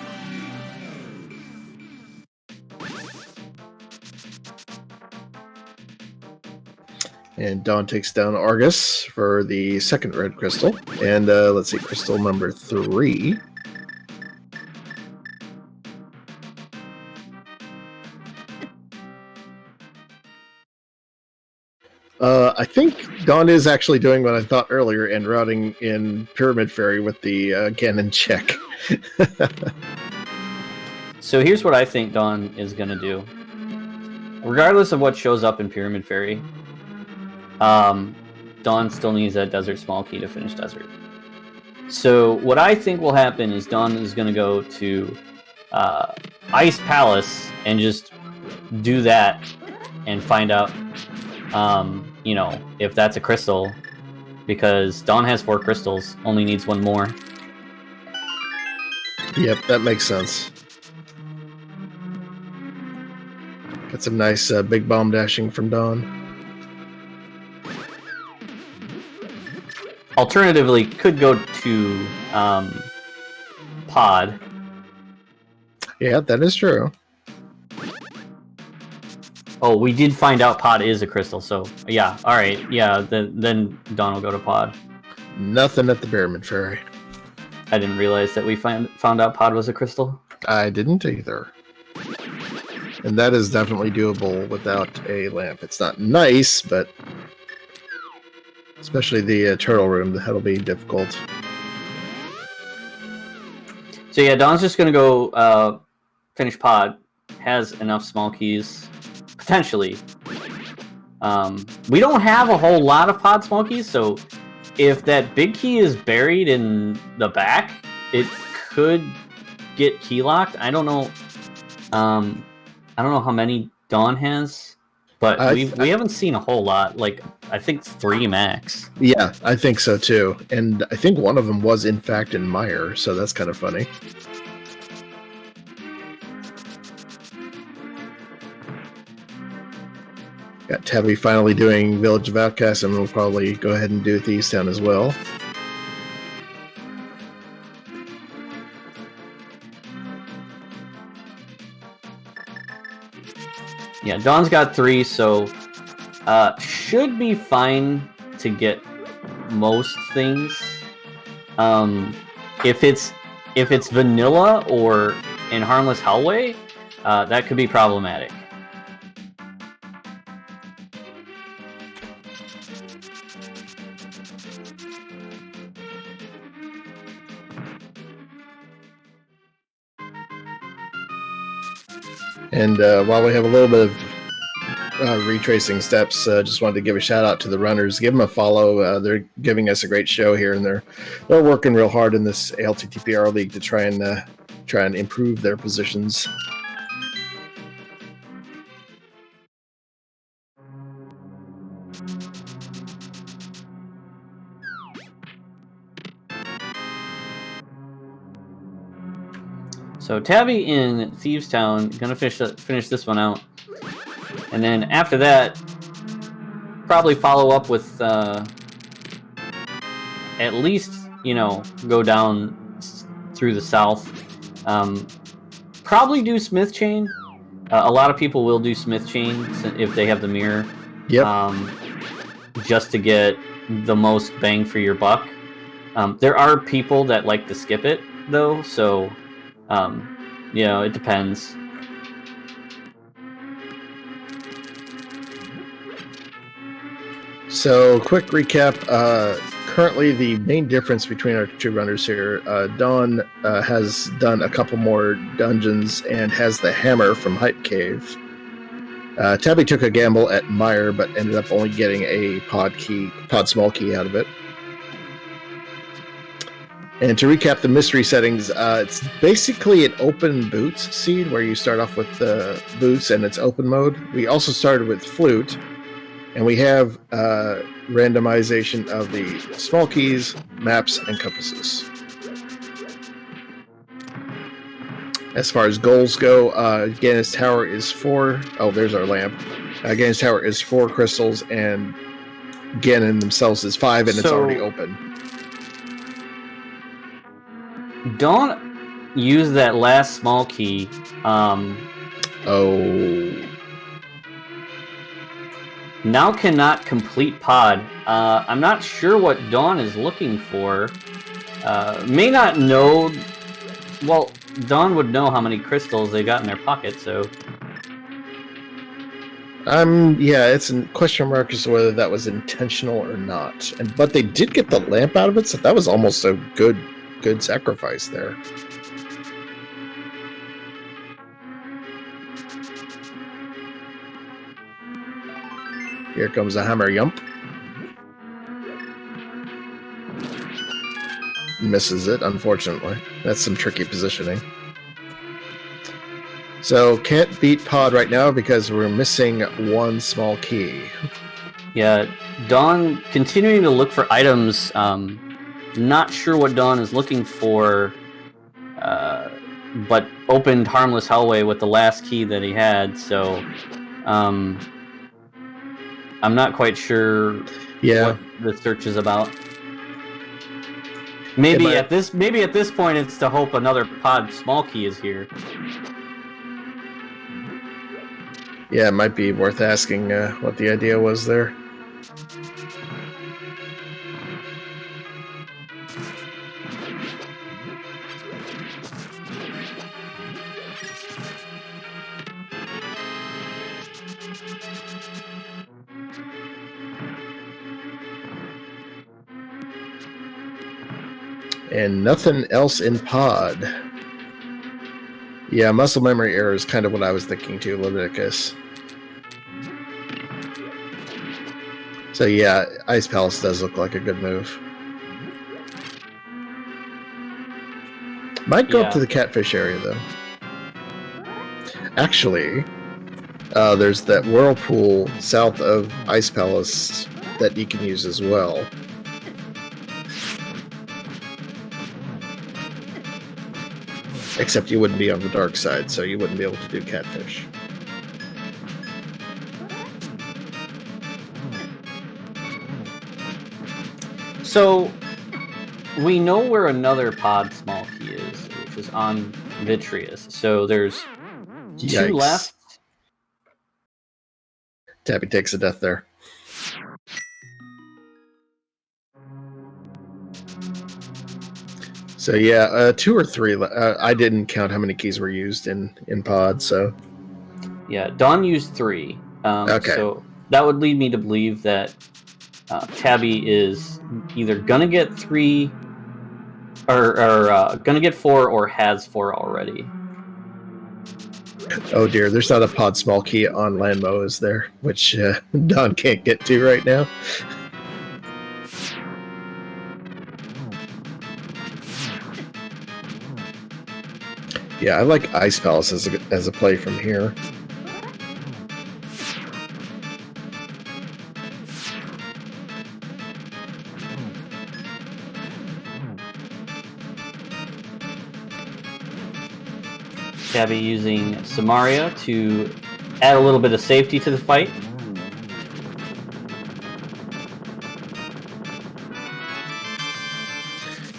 and Dawn takes down Argus for the second red crystal. And let's see, crystal number 3. I think Dawn is actually doing what I thought earlier and routing in Pyramid Fairy with the Ganon check. So here's what I think Dawn is going to do. Regardless of what shows up in Pyramid Fairy, Dawn still needs that Desert Small Key to finish Desert. So what I think will happen is Dawn is going to go to Ice Palace and just do that and find out you know, if that's a crystal, because Dawn has 4 crystals, only needs 1 more. Yep, that makes sense. Got some nice big bomb dashing from Dawn. Alternatively, could go to Pod. Yeah, that is true. Oh, we did find out Pod is a crystal, so yeah, alright, yeah, then Dawn will go to Pod. Nothing at the Pyramid Fairy. I didn't realize that we found out Pod was a crystal. I didn't either. And that is definitely doable without a lamp. It's not nice, but especially the turtle room, that'll be difficult. So yeah, Dawn's just gonna go finish Pod. Has enough small keys, potentially. We don't have a whole lot of Pod small keys, so if that big key is buried in the back, it could get key locked. I don't know. I don't know how many Dawn has, but we haven't seen a whole lot. Like I think 3 max. Yeah, I think so too. And I think one of them was in fact in Meyer, so that's kind of funny. Got Tabby finally doing Village of Outcasts, and we'll probably go ahead and do Thieves Town as well. Yeah, Dawn's got 3, so should be fine to get most things. If it's vanilla or in Harmless Hellway, that could be problematic. And while we have a little bit of retracing steps, just wanted to give a shout out to the runners. Give them a follow. They're giving us a great show here, and they're working real hard in this ALTTPR league to try and improve their positions. So Tabby in Thieves Town, gonna finish this one out, and then after that, probably follow up with at least go down through the south. Probably do Smith Chain. A lot of people will do Smith Chain if they have the mirror. Yep. Just to get the most bang for your buck. There are people that like to skip it though, so. It depends. So, quick recap. Currently, the main difference between our 2 runners here, Dawn has done a couple more dungeons and has the hammer from Hype Cave. Tabby took a gamble at Meyer, but ended up only getting a pod small key out of it. And to recap the mystery settings, it's basically an open boots seed where you start off with the boots and it's open mode. We also started with flute, and we have randomization of the small keys, maps, and compasses. As far as goals go, Gannis Tower is 4. Oh, there's our lamp. Gannis Tower is 4 crystals, and Ganon themselves is 5, and it's already open. Don't use that last small key. Now cannot complete pod. I'm not sure what Dawn is looking for. May not know. Well, Dawn would know how many crystals they got in their pocket, so. Yeah, it's a question mark as to whether that was intentional or not. But they did get the lamp out of it, so that was almost a good sacrifice there. Here comes a hammer yump. Misses it, unfortunately. That's some tricky positioning. So can't beat Pod right now because we're missing one small key. Yeah, Dawn continuing to look for items. Not sure what Dawn is looking for, but opened Harmless Hallway with the last key that he had. So, I'm not quite sure what the search is about. Maybe at this point, it's to hope another Pod small key is here. Yeah, it might be worth asking what the idea was there. And nothing else in Pod. Yeah, muscle memory error is kind of what I was thinking too, Leviticus. So yeah, Ice Palace does look like a good move. Might go up to the catfish area though. Actually, there's that whirlpool south of Ice Palace that you can use as well. Except you wouldn't be on the dark side, so you wouldn't be able to do catfish. So, we know where another Pod small key is, which is on Vitreous. So there's two left. Tabby takes a death there. So yeah, 2 or 3. I didn't count how many keys were used in Pod, so... Yeah, Dawn used 3. Okay. So that would lead me to believe that Tabby is either gonna get 3 or gonna get 4 or has 4 already. Oh dear, there's not a Pod small key on Landmo, is there? Which Dawn can't get to right now. Yeah, I like Ice Palace as a play from here. Tabby using Samaria to add a little bit of safety to the fight.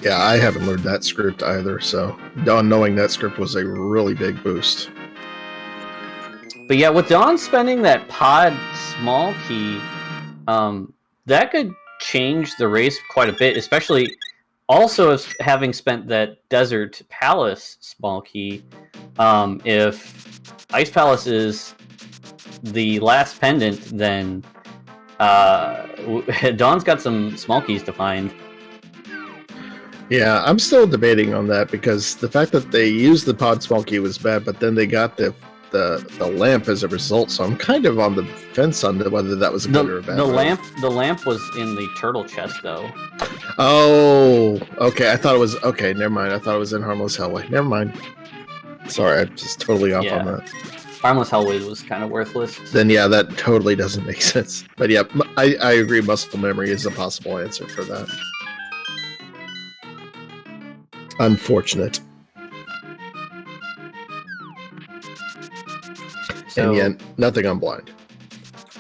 Yeah, I haven't learned that script either, so Dawn knowing that script was a really big boost. But yeah, with Dawn spending that Pod small key, that could change the race quite a bit, especially also having spent that Desert Palace small key. If Ice Palace is the last pendant, then Dawn's got some small keys to find. Yeah, I'm still debating on that because the fact that they used the Pod small key was bad, but then they got the lamp as a result, so I'm kind of on the fence on whether that was a good or a bad move. The lamp was in the turtle chest, though. Oh, okay. I thought it was... Okay, never mind. I thought it was in Harmless Hellway. Never mind. Sorry, I'm just totally off on that. Harmless Hellway was kind of worthless. Then yeah, that totally doesn't make sense. But yeah, I agree muscle memory is a possible answer for that. Unfortunate. So, and yet, nothing on blind.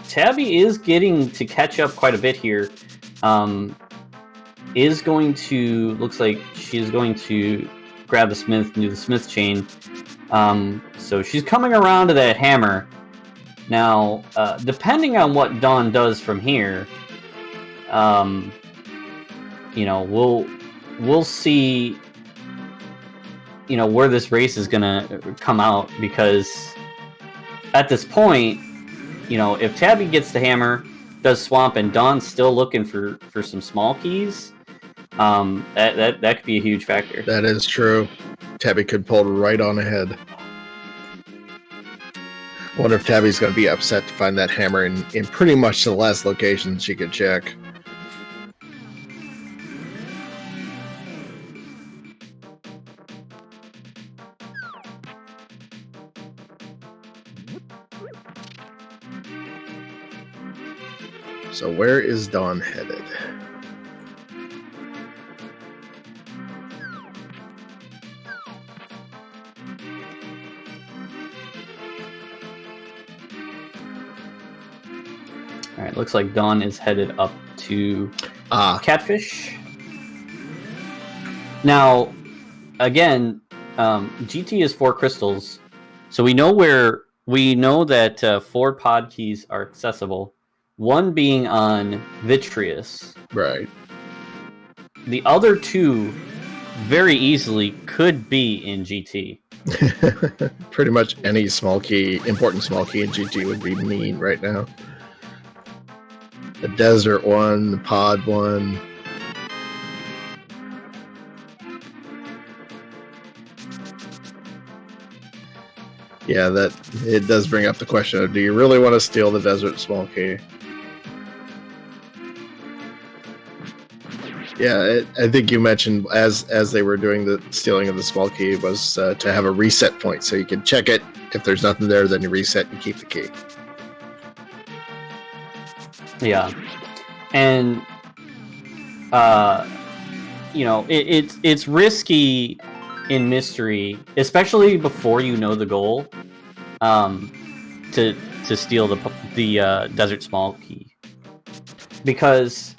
Tabby is getting to catch up quite a bit here. Looks like she is going to grab the smith and do the smith chain. So she's coming around to that hammer. Now, depending on what Dawn does from here, we'll see, where this race is gonna come out, because at this point, if Tabby gets the hammer, does swamp, and Dawn's still looking for some small keys, that could be a huge factor. That is true. Tabby could pull right on ahead. I wonder if Tabby's going to be upset to find that hammer in pretty much the last location she could check. So where is Dawn headed? All right, looks like Dawn is headed up to Catfish. Now, again, GT is 4 crystals, so we know that 4 pod keys are accessible. One being on Vitreous. Right. The other 2 very easily could be in GT. Pretty much any important small key in GT would be mean right now. The desert one, the pod one. Yeah, it does bring up the question of, do you really want to steal the desert small key? Yeah, I think you mentioned as they were doing the stealing of the small key was to have a reset point, so you can check it. If there's nothing there, then you reset and keep the key. Yeah, and it's risky in mystery, especially before you know the goal, to steal the desert small key, because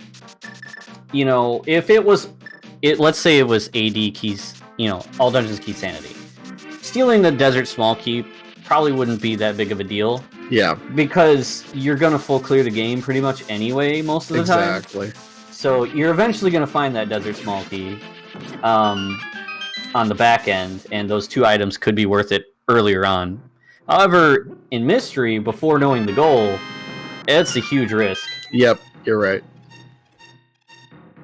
if let's say it was AD keys, all dungeons key sanity, stealing the desert small key probably wouldn't be that big of a deal. Yeah, because you're gonna full clear the game pretty much anyway most of the time. Exactly. So you're eventually gonna find that desert small key on the back end, and those 2 items could be worth it earlier on. However, in mystery, before knowing the goal, it's a huge risk. Yep, you're right.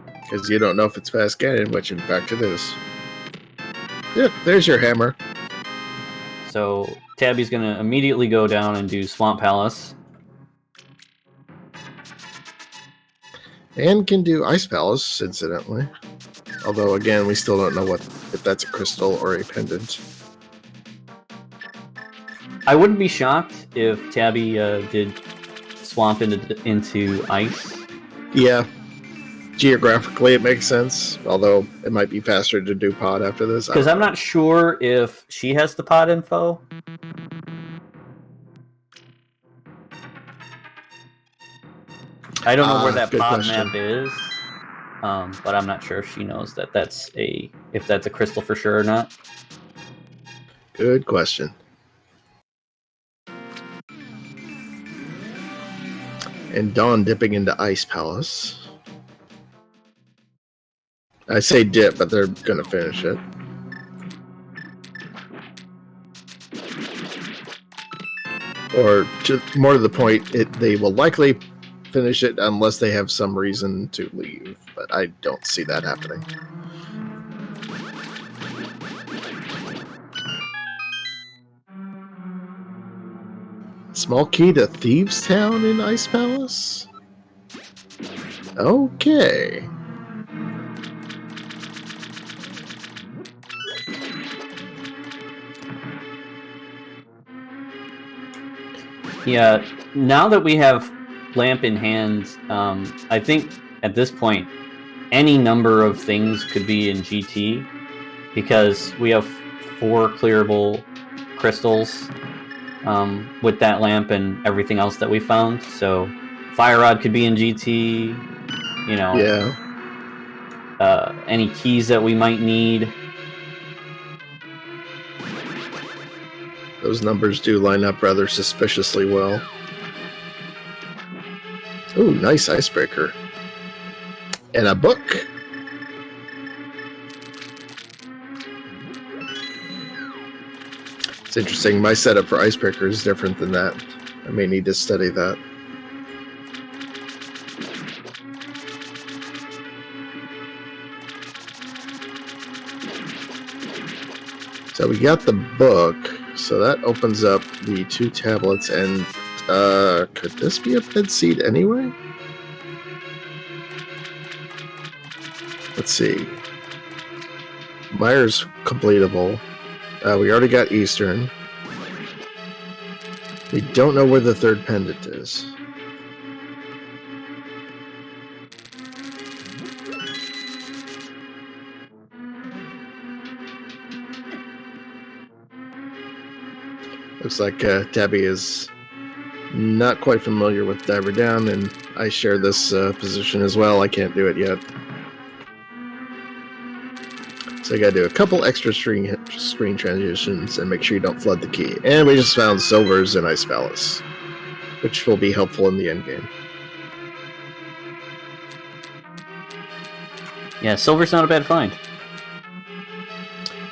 Because you don't know if it's fast gain, which in fact it is. Yeah, there's your hammer. So Tabby's going to immediately go down and do Swamp Palace. And can do Ice Palace, incidentally. Although, again, we still don't know if that's a crystal or a pendant. I wouldn't be shocked if Tabby did Swamp into Ice. Yeah. Geographically, it makes sense. Although, it might be faster to do pod after this. Because I'm not sure if she has the pod info. I don't know where that pod map is, but I'm not sure if she knows if that's a crystal for sure or not. Good question. And Dawn dipping into Ice Palace. I say dip, but they're going to finish it. Or, more to the point, they will likely finish it unless they have some reason to leave. But I don't see that happening. Small key to Thieves Town in Ice Palace? Okay. Yeah, now that we have Lamp in hand, I think at this point, any number of things could be in GT, because we have 4 clearable crystals with that lamp and everything else that we found. So Fire Rod could be in GT, Yeah. Any keys that we might need. Those numbers do line up rather suspiciously well. Ooh, nice icebreaker. And a book. It's interesting. My setup for icebreaker is different than that. I may need to study that. So we got the book. So that opens up the 2 tablets, and could this be a ped seed anyway? Let's see. Myers completable. We already got Eastern. We don't know where the 3rd pendant is. Looks like Tabby is not quite familiar with Diver Down, and I share this position as well. I can't do it yet. So you gotta do a couple extra screen transitions and make sure you don't flood the key. And we just found Silvers in Ice Palace, which will be helpful in the end game. Yeah, Silver's not a bad find.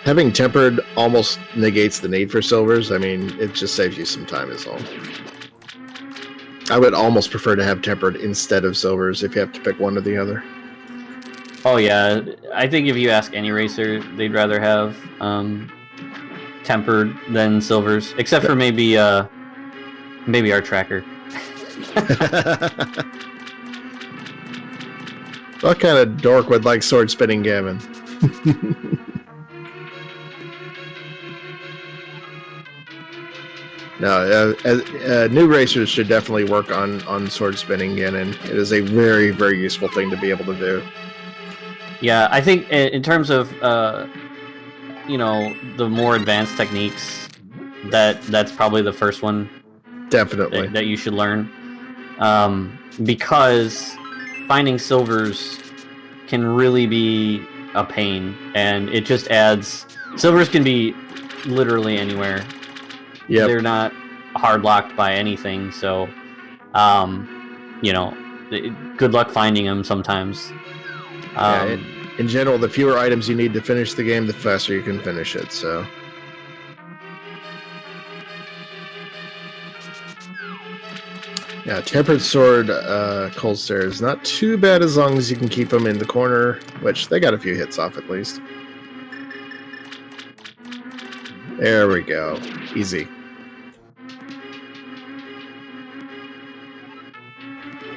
Having Tempered almost negates the need for Silvers. I mean, it just saves you some time is all. I would almost prefer to have Tempered instead of Silvers if you have to pick one or the other. Oh yeah, I think if you ask any racer, they'd rather have Tempered than Silvers, except for maybe our tracker. What kind of dork would like sword spinning Gavin? No, new racers should definitely work on sword spinning Ganon. It is a very, very useful thing to be able to do. Yeah, I think in terms of you know, the more advanced techniques, that's probably the first one. Definitely that you should learn, because finding Silvers can really be a pain, and it just adds. Silvers can be literally anywhere. Yeah, they're not hard locked by anything, so you know, good luck finding them sometimes. In general, the fewer items you need to finish the game, the faster you can finish it. So, yeah, Tempered Sword Cold Stare is not too bad as long as you can keep them in the corner, which they got a few hits off at least. There we go. Easy.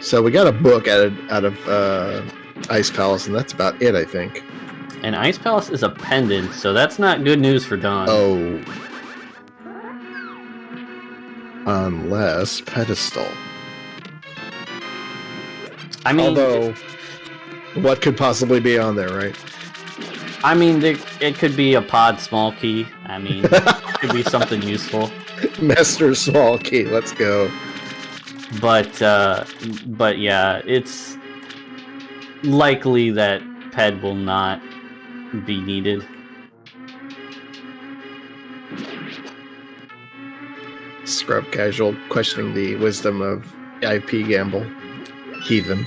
So we got a book out of Ice Palace, and that's about it, I think. And Ice Palace is a pendant, so that's not good news for Dawn. Oh. Unless Pedestal. I mean, although, what could possibly be on there, right? I mean, it could be a pod small key. I mean, it could be something useful. Master small key, let's go. But yeah, it's likely that Ped will not be needed. Scrub Casual questioning the wisdom of IP Gamble. Heathen.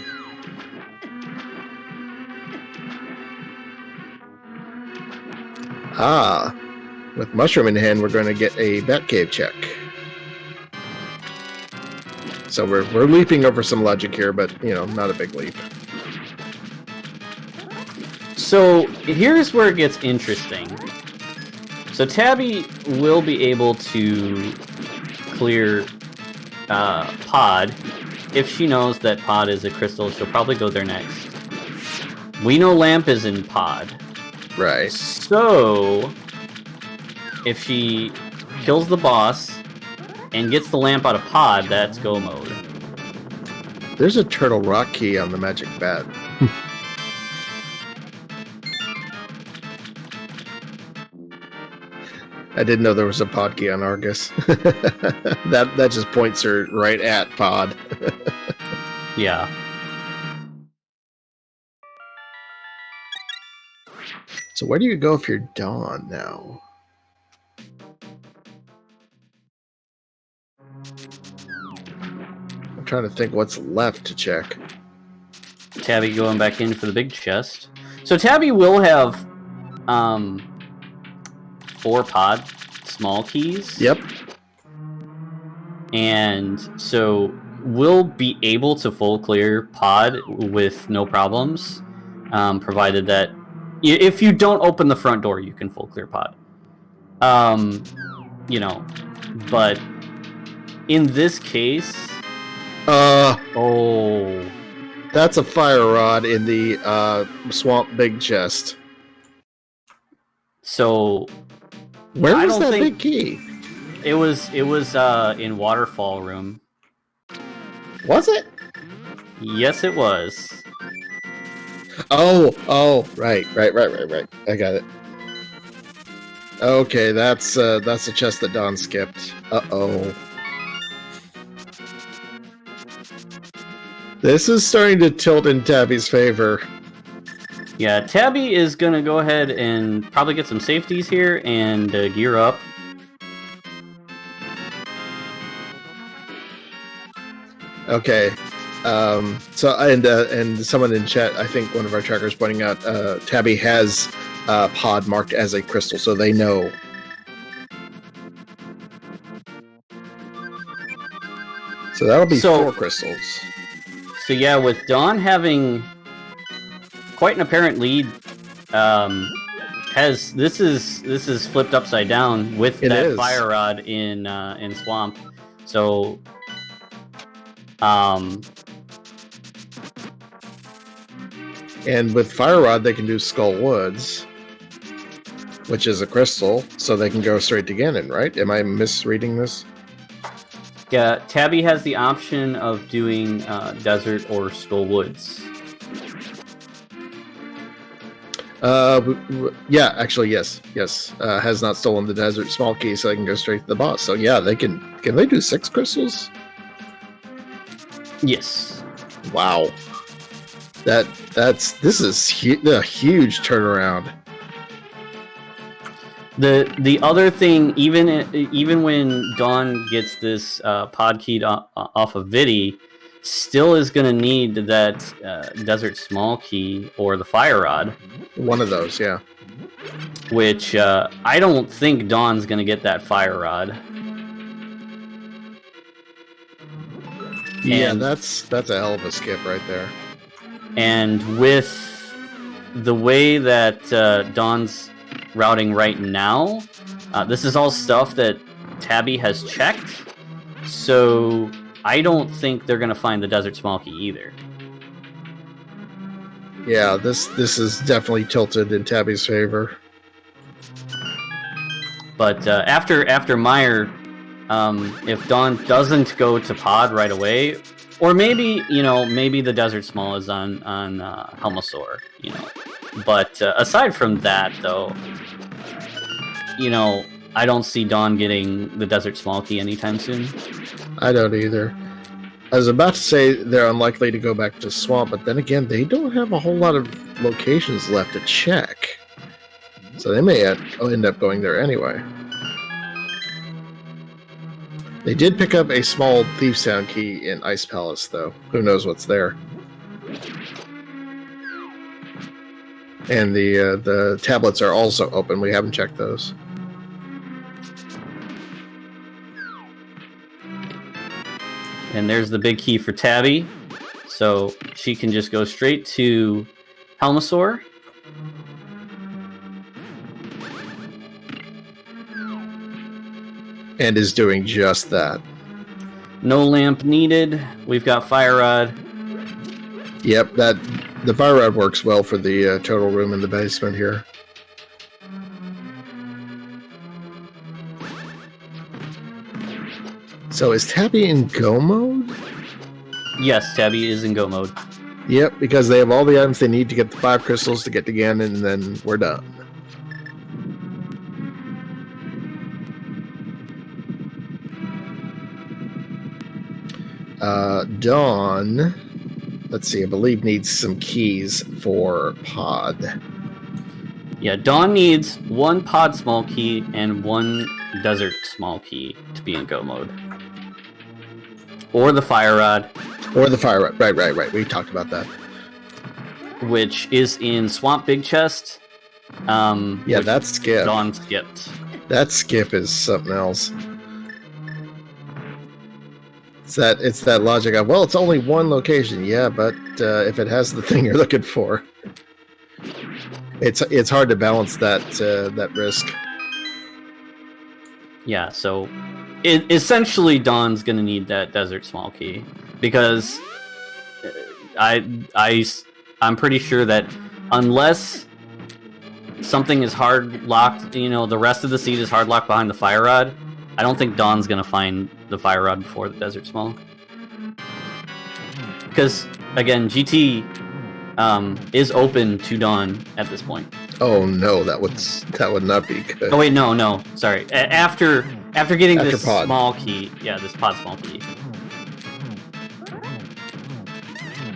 Ah, with Mushroom in hand, we're going to get a Batcave check. So we're leaping over some logic here, but, you know, not a big leap. So here's where it gets interesting. So Tabby will be able to clear Pod. If she knows that Pod is a crystal, she'll probably go there next. We know Lamp is in Pod. Right. So if she kills the boss and gets the lamp out of Pod, that's go mode. There's a Turtle Rock key on the Magic Bat. I didn't know there was a Pod key on Argus. that just points her right at Pod. Yeah. So where do you go if you're Dawn now? I'm trying to think what's left to check. Tabby going back in for the big chest. So Tabby will have 4 Pod small keys. Yep. And so we'll be able to full clear Pod with no problems, provided that if you don't open the front door, you can full clear Pod. You know, but in this case, oh, that's a fire rod in the swamp big chest. So where was that big key? It was in Waterfall Room. Was it? Yes, it was. Oh, right. I got it. Okay, that's a chest that Dawn skipped. Uh-oh. This is starting to tilt in Tabby's favor. Yeah, Tabby is going to go ahead and probably get some safeties here and gear up. Okay. So and someone in chat, I think one of our trackers pointing out, Tabby has pod marked as a crystal, so they know. So that'll be 4 crystals. So yeah, with Dawn having quite an apparent lead, this is flipped upside down with that fire rod in Swamp. So and with Fire Rod, they can do Skull Woods, which is a crystal, so they can go straight to Ganon, right? Am I misreading this? Yeah, Tabby has the option of doing Desert or Skull Woods. Yeah, actually, yes. Has not stolen the Desert Small Key, so they can go straight to the boss. So yeah, they can they do 6 crystals? Yes. Wow. This is a huge turnaround. The other thing, even when Dawn gets this pod keyed off of Vidi, still is going to need that Desert Small Key or the Fire Rod. One of those, yeah. Which I don't think Dawn's going to get that Fire Rod. Yeah, that's a hell of a skip right there. And with the way that Dawn's routing right now, this is all stuff that Tabby has checked, so I don't think they're going to find the Desert Small Key either. Yeah, this is definitely tilted in Tabby's favor. But after Meyer, if Dawn doesn't go to pod right away, or maybe the Desert Small is on Helmasaur, But aside from that, though, I don't see Dawn getting the Desert Small Key anytime soon. I don't either. I was about to say they're unlikely to go back to Swamp, but then again, they don't have a whole lot of locations left to check. So they may end up going there anyway. They did pick up a small Thief Sound Key in Ice Palace, though. Who knows what's there? And the tablets are also open. We haven't checked those. And there's the big key for Tabby. So she can just go straight to Helmasaur. And is doing just that. No lamp needed. We've got Fire Rod. Yep, the Fire Rod works well for the total room in the basement here. So is Tabby in go mode? Yes, Tabby is in go mode. Yep, because they have all the items they need to get the 5 crystals to get to Ganon, and then we're done. Dawn, let's see, I believe needs some keys for pod. Yeah, Dawn needs 1 pod small key and 1 desert small key to be in go mode. Or the Fire Rod. Or the Fire Rod, right. We talked about that. Which is in Swamp Big Chest. Yeah, that skip. Dawn skipped. That skip is something else. It's that logic of, well, it's only 1 location. Yeah, but if it has the thing you're looking for, it's hard to balance that risk. Yeah, so essentially Dawn's going to need that Desert Small Key because I'm pretty sure that unless something is hard locked, the rest of the seed is hard locked behind the Fire Rod, I don't think Dawn's going to find the Fire Rod before the Desert Small. Because, again, GT is open to Dawn at this point. Oh no, that would not be good. Oh wait, no, sorry. After getting After this pod. small key, this pod small key.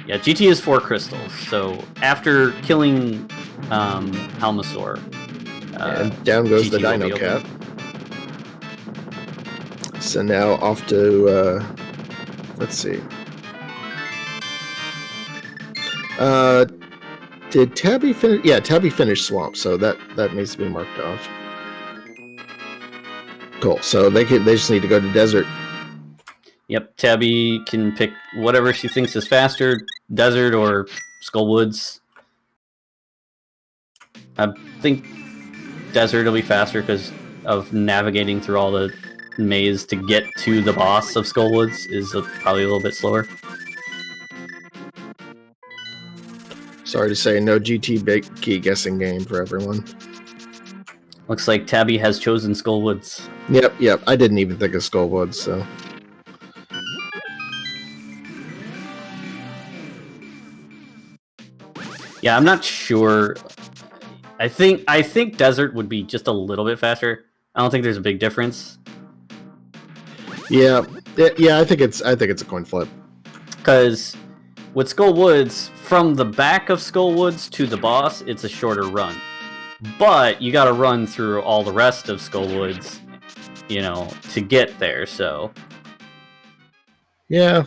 Yeah, GT is 4 crystals. So after killing Halmasaur, and down goes GT the will Dino be Cat. open. So now off to let's see. Did Tabby finish? Yeah, Tabby finished Swamp, so that needs to be marked off. Cool. So they just need to go to Desert. Yep, Tabby can pick whatever she thinks is faster, Desert or Skullwoods. I think Desert will be faster because of navigating through all the maze to get to the boss of Skullwoods is probably a little bit slower. Sorry to say, no GT big key guessing game for everyone. Looks like Tabby has chosen Skullwoods. Yep. I didn't even think of Skullwoods, so. Yeah, I'm not sure. I think Desert would be just a little bit faster. I don't think there's a big difference. Yeah. I think it's a coin flip. Because with Skullwoods, from the back of Skullwoods to the boss, it's a shorter run. But you got to run through all the rest of Skullwoods, to get there. So. Yeah.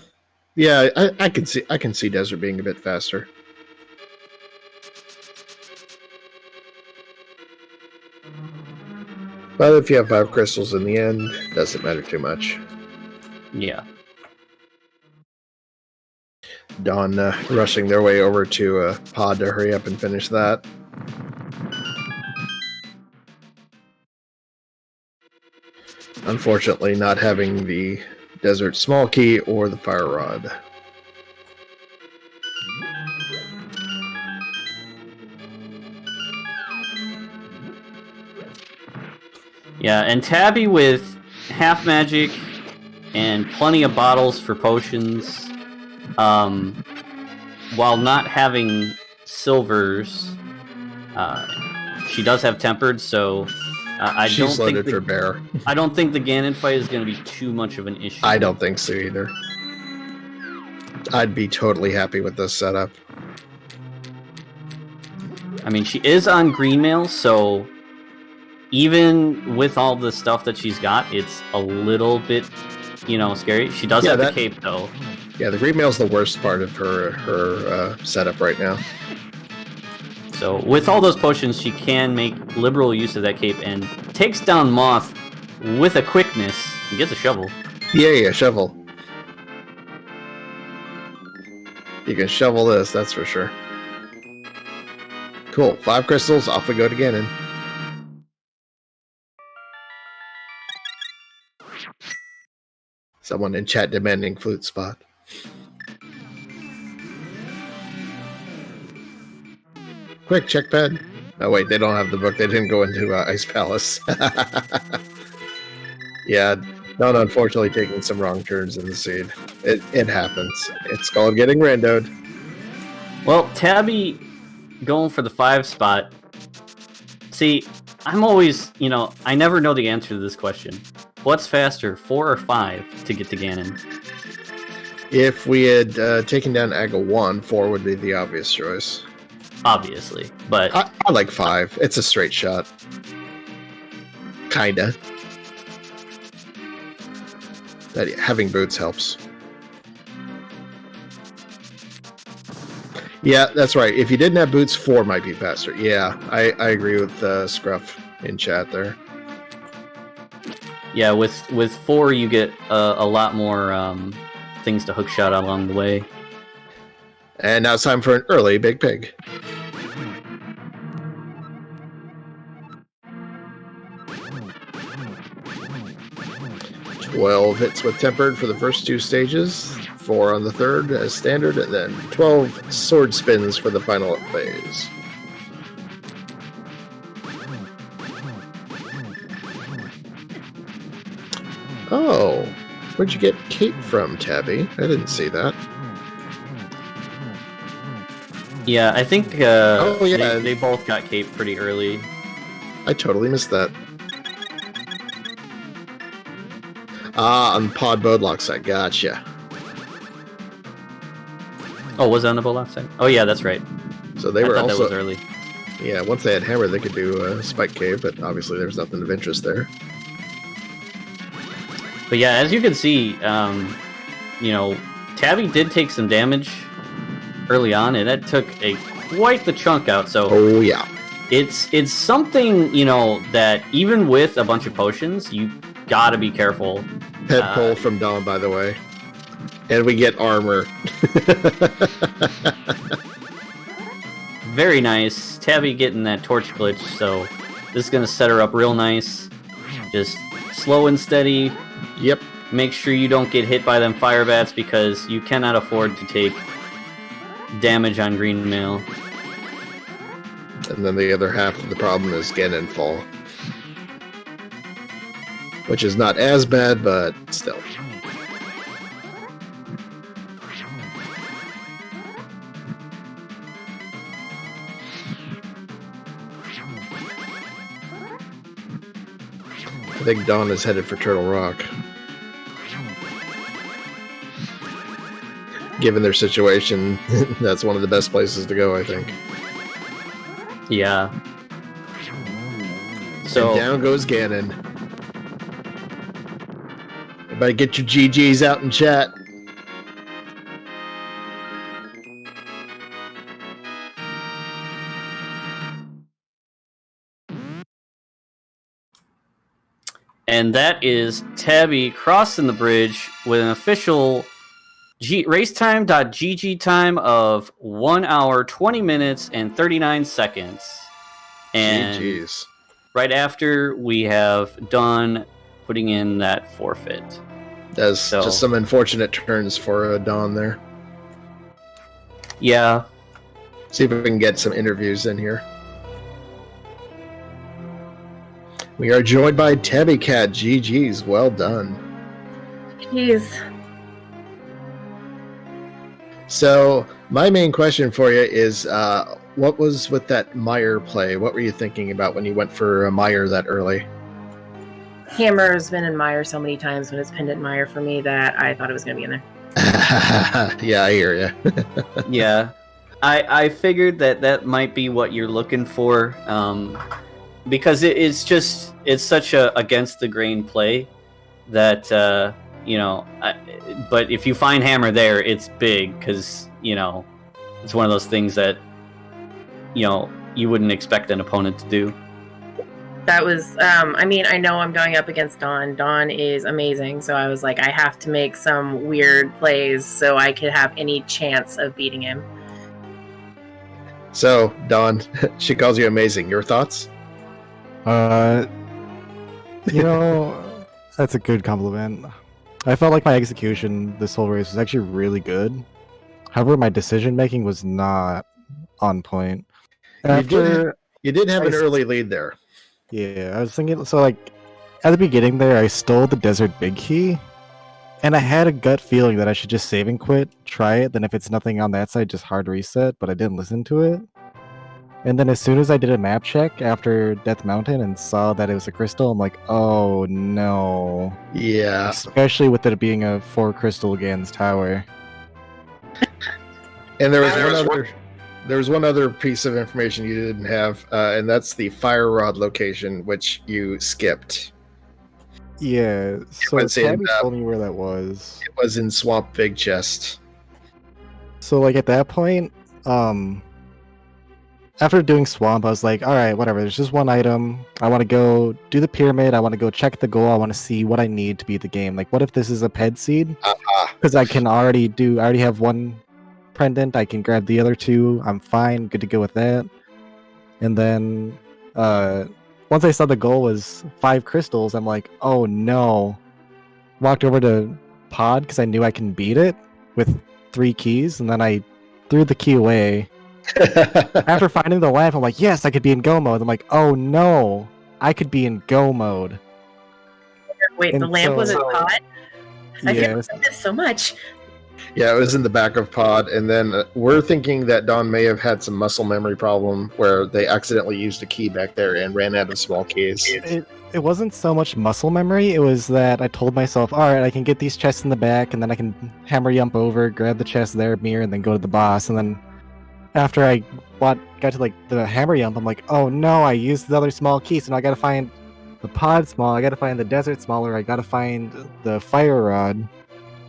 I can see Desert being a bit faster. But if you have 5 crystals in the end, doesn't matter too much. Yeah. Dawn rushing their way over to Pod to hurry up and finish that. Unfortunately, not having the Desert Small Key or the Fire Rod. Yeah, and Tabby with half magic and plenty of bottles for potions, while not having silvers, she does have tempered, so She's loaded for bear. I don't think the Ganon fight is going to be too much of an issue. I don't think so either. I'd be totally happy with this setup. I mean, she is on green mail, so even with all the stuff that she's got, it's a little bit, scary. She does have the cape, though. Yeah, the green mail's the worst part of her setup right now. So with all those potions, she can make liberal use of that cape and takes down Moth with a quickness and gets a shovel. Yeah, shovel. You can shovel this, that's for sure. Cool. 5 crystals, off we go to Ganon. Someone in chat demanding flute spot. Quick, check pad. Oh wait, they don't have the book. They didn't go into Ice Palace. Yeah, Dawn unfortunately taking some wrong turns in the seed. It happens. It's called getting randoed. Well, Tabby going for the 5 spot. See, I'm always, I never know the answer to this question. What's faster, 4 or 5 to get to Ganon? If we had taken down Aga 1, 4 would be the obvious choice. Obviously, but I like 5. It's a straight shot. Kinda. But having boots helps. Yeah, that's right. If you didn't have boots, 4 might be faster. Yeah, I agree with Scruff in chat there. Yeah, with 4 you get a lot more things to hookshot along the way. And now it's time for an early Big Pig. Twelve hits with Tempered for the first 2 stages, 4 on the third as standard, and then 12 sword spins for the final phase. Oh, where'd you get Kate from, Tabby? I didn't see that. Yeah, I think they both got cape pretty early. I totally missed that. On Pod Bodlock side, gotcha. Oh, was it on the Bodlock side? Oh yeah, that's right. So they were thought also that was early. Yeah, once they had Hammer, they could do Spike Cave, but obviously there's nothing of interest there. But yeah, as you can see, Tabby did take some damage early on, and that took quite the chunk out. So oh yeah, it's something that even with a bunch of potions, you gotta be careful. Head pull from Dawn, by the way, and we get armor. Very nice. Tabby getting that torch glitch, so this is gonna set her up real nice. Just slow and steady. Yep. Make sure you don't get hit by them fire bats because you cannot afford to take damage on green mail. And then the other half of the problem is Ganon fall, which is not as bad, but still. I think Dawn is headed for Turtle Rock. Given their situation, that's one of the best places to go, I think. Yeah. So and down goes Ganon. Everybody get your GGs out in chat. And that is Tabby crossing the bridge with an official racetime.gg time of 1 hour, 20 minutes, and 39 seconds. And GGs. Right after, we have Dawn putting in that forfeit. That's just some unfortunate turns for Dawn there. Yeah. See if we can get some interviews in here. We are joined by Tabbycat. GG's, well done. Jeez. So, my main question for you is, what was with that Meyer play? What were you thinking about when you went for a Meyer that early? Hammer's been in Meyer so many times when it's pinned at Meyer for me that I thought it was going to be in there. Yeah, I hear you. Yeah. I figured that might be what you're looking for, because it's such a against the grain play that but if you find Hammer there, it's big because it's one of those things that you wouldn't expect an opponent to do. That was I know I'm going up against Dawn. Dawn is amazing, so I was like, I have to make some weird plays so I could have any chance of beating him. So, Dawn, she calls you amazing. Your thoughts? That's a good compliment. I felt like my execution this whole race was actually really good. However, my decision making was not on point. You did have an early lead there. Yeah, I was thinking, so like, at the beginning there, I stole the Desert Big Key, and I had a gut feeling that I should just save and quit, try it, then if it's nothing on that side, just hard reset, but I didn't listen to it. And then as soon as I did a map check after Death Mountain and saw that it was a crystal, I'm like, oh no. Yeah. Especially with it being a 4 crystal Gans tower. And there was one other piece of information you didn't have, and that's the Fire Rod location, which you skipped. Yeah, so Tabby told me where that was. It was in Swamp Big Chest. So like at that point, after doing Swamp, I was like, alright, whatever, there's just one item. I want to go do the pyramid, I want to go check the goal, I want to see what I need to beat the game. Like, what if this is a Ped Seed? Because I already have one pendant, I can grab the other 2, I'm fine, good to go with that. And then, once I saw the goal was 5 crystals, I'm like, oh no. Walked over to Pod, because I knew I can beat it with 3 keys, and then I threw the key away. After finding the lamp, I'm like, yes, I could be in go mode. I'm like, oh no, I could be in go mode. Wait, and the lamp was in Pod? I feel like this so much. Yeah, it was in the back of pod, and then we're thinking that Dawn may have had some muscle memory problem where they accidentally used a key back there and ran out of small keys. It wasn't so much muscle memory, it was that I told myself, alright, I can get these chests in the back, and then I can hammer jump over, grab the chest there, mirror, and then go to the boss, and then after I got to like the hammer jump, I'm like, oh no, I used the other small key, so now I gotta find the pod small, I gotta find the desert smaller, I gotta find the fire rod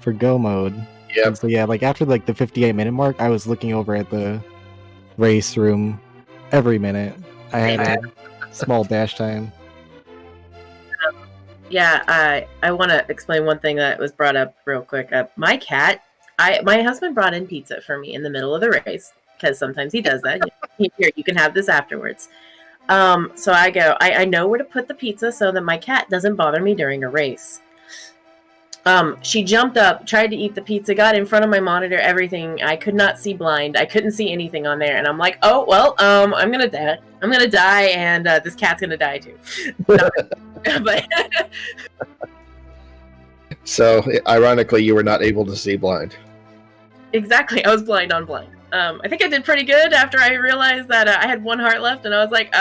for go mode. Yep. And so yeah, like after like the 58-minute mark, I was looking over at the race room every minute. I had a small dash time. Yeah, I want to explain one thing that was brought up real quick. My cat, my husband brought in pizza for me in the middle of the race because sometimes he does that. Here, you can have this afterwards. So I go, I know where to put the pizza so that my cat doesn't bother me during a race. She jumped up, tried to eat the pizza, got in front of my monitor, everything. I could not see blind. I couldn't see anything on there. And I'm like, oh, well, I'm going to die. I'm going to die, and this cat's going to die too. But So, ironically, you were not able to see blind. exactly. I was blind on blind. I think I did pretty good after I realized that I had one heart left, and I was like,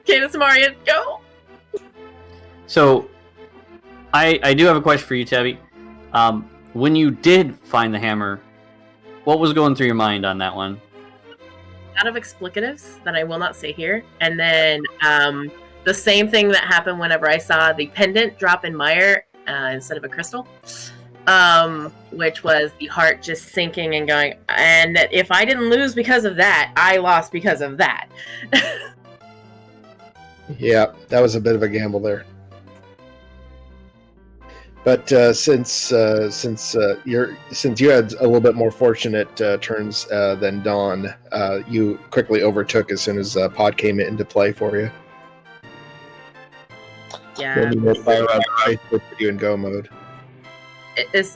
Cadence Maria, go! So, I do have a question for you, Tabby. When you did find the hammer, what was going through your mind on that one? A lot of explicatives that I will not say here. And then the same thing that happened whenever I saw the pendant drop in mire instead of a crystal, which was the heart just sinking and going, and that if I didn't lose because of that, I lost because of that. Yeah, that was a bit of a gamble there. But since you had a little bit more fortunate turns than Dawn, you quickly overtook as soon as pod came into play for you. Yeah. When you were fire rod, I put you in go mode.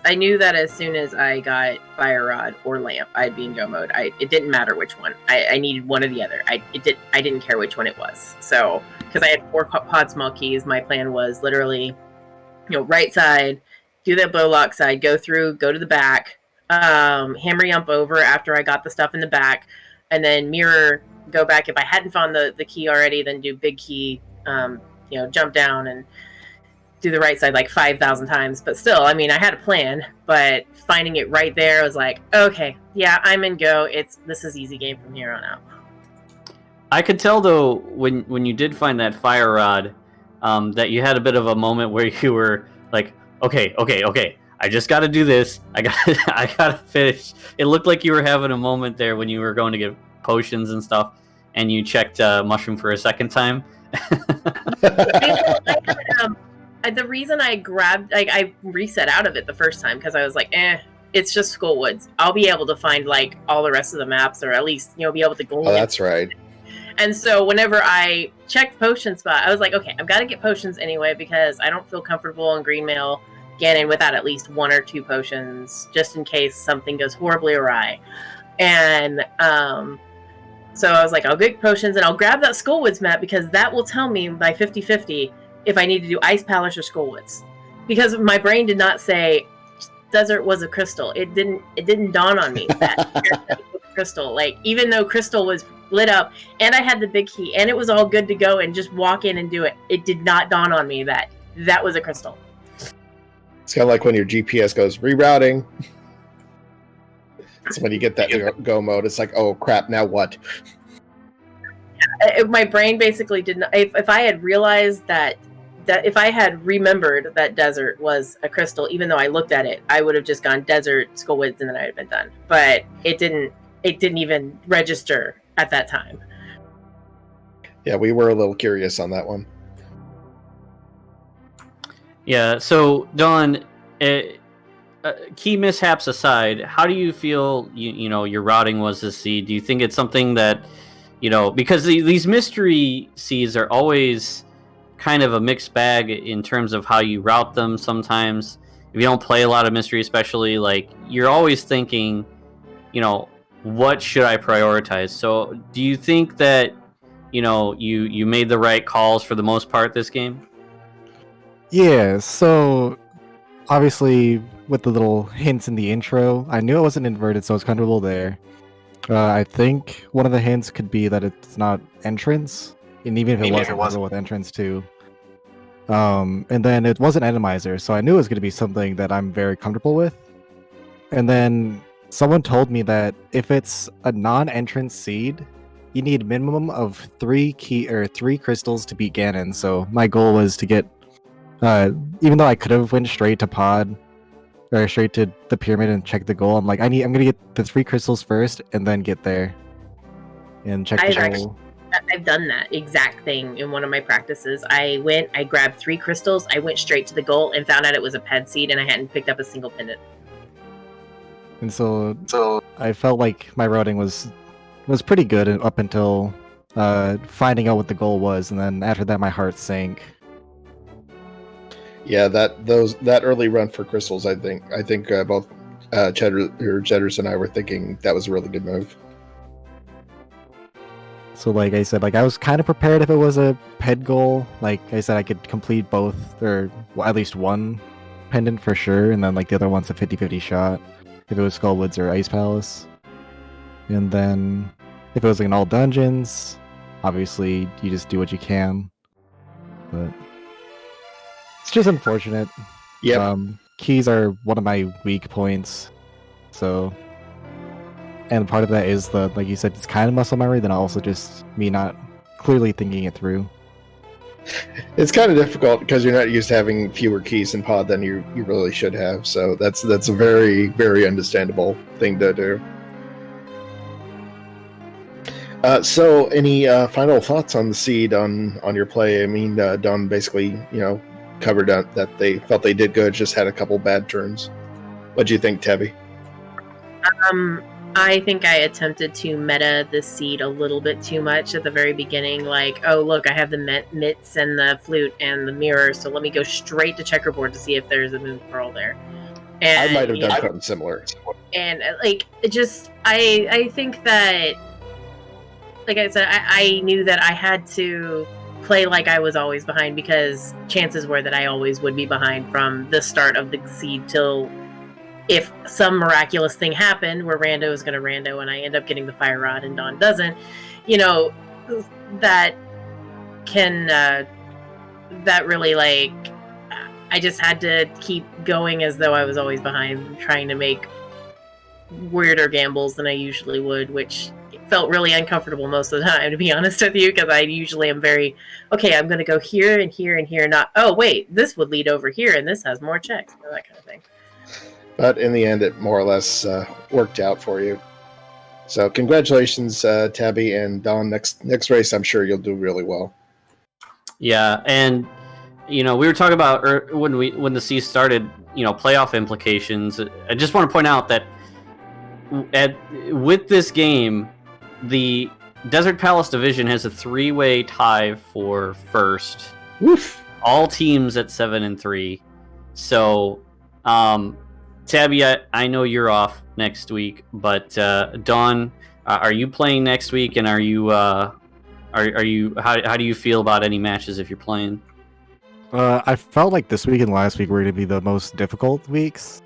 I knew that as soon as I got fire rod or lamp, I'd be in go mode. It didn't matter which one. I needed one or the other. I didn't care which one it was. So because I had 4 pod small keys, my plan was literally, right side, do the blow lock side, go through, go to the back, hammer jump over after I got the stuff in the back, and then mirror, go back. If I hadn't found the key already, then do big key, jump down and do the right side like 5,000 times. But still, I mean, I had a plan, but finding it right there, I was like, okay, yeah, I'm in go. This is easy game from here on out. I could tell though when you did find that fire rod, that you had a bit of a moment where you were like, okay, I just got to do this. I got to finish. It looked like you were having a moment there when you were going to get potions and stuff, and you checked mushroom for a second time. The reason I grabbed, I reset out of it the first time because I was like, it's just Skullwoods. I'll be able to find like all the rest of the maps, or at least be able to go. Oh, that's right. And so whenever I checked potion spot, I was like, okay, I've got to get potions anyway because I don't feel comfortable in Greenmail Ganon without at least 1 or 2 potions, just in case something goes horribly awry. And so I was like, I'll get potions and I'll grab that Skullwoods map because that will tell me by 50-50 if I need to do Ice Palace or Skullwoods. Because my brain did not say desert was a crystal. It didn't dawn on me that it was a crystal. Like, even though crystal was lit up and I had the big key and it was all good to go and just walk in and do it, it did not dawn on me that was a crystal. It's kind of like when your GPS goes rerouting. So when you get that go mode, it's like, oh crap, now what? My brain basically did not. If I had realized that if I had remembered that desert was a crystal, even though I looked at it, I would have just gone desert, Skullwoods, and then I'd have been done. But it didn't even register at that time. Yeah, we were a little curious on that one. Yeah, so Dawn, key mishaps aside, how do you feel your routing was this seed? Do you think it's something that, because these mystery seeds are always kind of a mixed bag in terms of how you route them sometimes. If you don't play a lot of mystery, especially, like, you're always thinking, what should I prioritize? So do you think that, you made the right calls for the most part this game? Yeah, so obviously with the little hints in the intro. I knew it wasn't inverted, so I was comfortable there. I think one of the hints could be that it's not entrance, and even if it was, comfortable with entrance too. And then it wasn't Enemizer, so I knew it was going to be something that I'm very comfortable with. And then someone told me that if it's a non-entrance seed, you need minimum of 3 crystals to beat Ganon. So my goal was to get, even though I could have went straight to Pod or straight to the pyramid and check the goal, I'm like, I'm gonna get the 3 crystals first and then get there and check the goal. I've done that exact thing in one of my practices. I grabbed 3 crystals, I went straight to the goal and found out it was a ped seed and I hadn't picked up a single pendant. And so I felt like my routing was pretty good up until finding out what the goal was, and then after that my heart sank. Yeah, that early run for crystals, I think both Jedders and I were thinking that was a really good move. So like I said, I was kind of prepared if it was a ped goal. Like I said, I could complete both, or at least one pendant for sure, and then the other one's a 50-50 shot if it was Skullwoods or Ice Palace. And then if it was in all dungeons, obviously you just do what you can. But it's just unfortunate. Yeah. Keys are one of my weak points. So, and part of that is like you said, it's kind of muscle memory, then also just me not clearly thinking it through. It's kind of difficult because you're not used to having fewer keys in Pod than you really should have. So that's a very, very understandable thing to do. So any final thoughts on the seed on your play? I mean, Dawn basically, covered that they felt they did good, just had a couple bad turns. What do you think, Tabby? I think I attempted to meta the seed a little bit too much at the very beginning. Like, oh, look, I have the mitts and the flute and the mirror, so let me go straight to checkerboard to see if there's a moon pearl there. And, I might have done something similar. And, I think that, like I said, I knew that I had to play like I was always behind, because chances were that I always would be behind from the start of the seed till if some miraculous thing happened where Rando is going to Rando and I end up getting the Fire Rod and Dawn doesn't, that really, I just had to keep going as though I was always behind, trying to make weirder gambles than I usually would, which felt really uncomfortable most of the time, to be honest with you, because I usually am very, okay, I'm going to go here and here and here, not, oh, wait, this would lead over here and this has more checks, that kind of thing. But in the end, it more or less worked out for you. So congratulations, Tabby and Dawn. Next race, I'm sure you'll do really well. Yeah, and we were talking about when the season started, playoff implications. I just want to point out that with this game, the Desert Palace division has a 3-way tie for first. Woof! All teams at 7-3. So, Tabby, I know you're off next week, but Dawn, are you playing next week? And are you how do you feel about any matches if you're playing? I felt like this week and last week were going to be the most difficult weeks.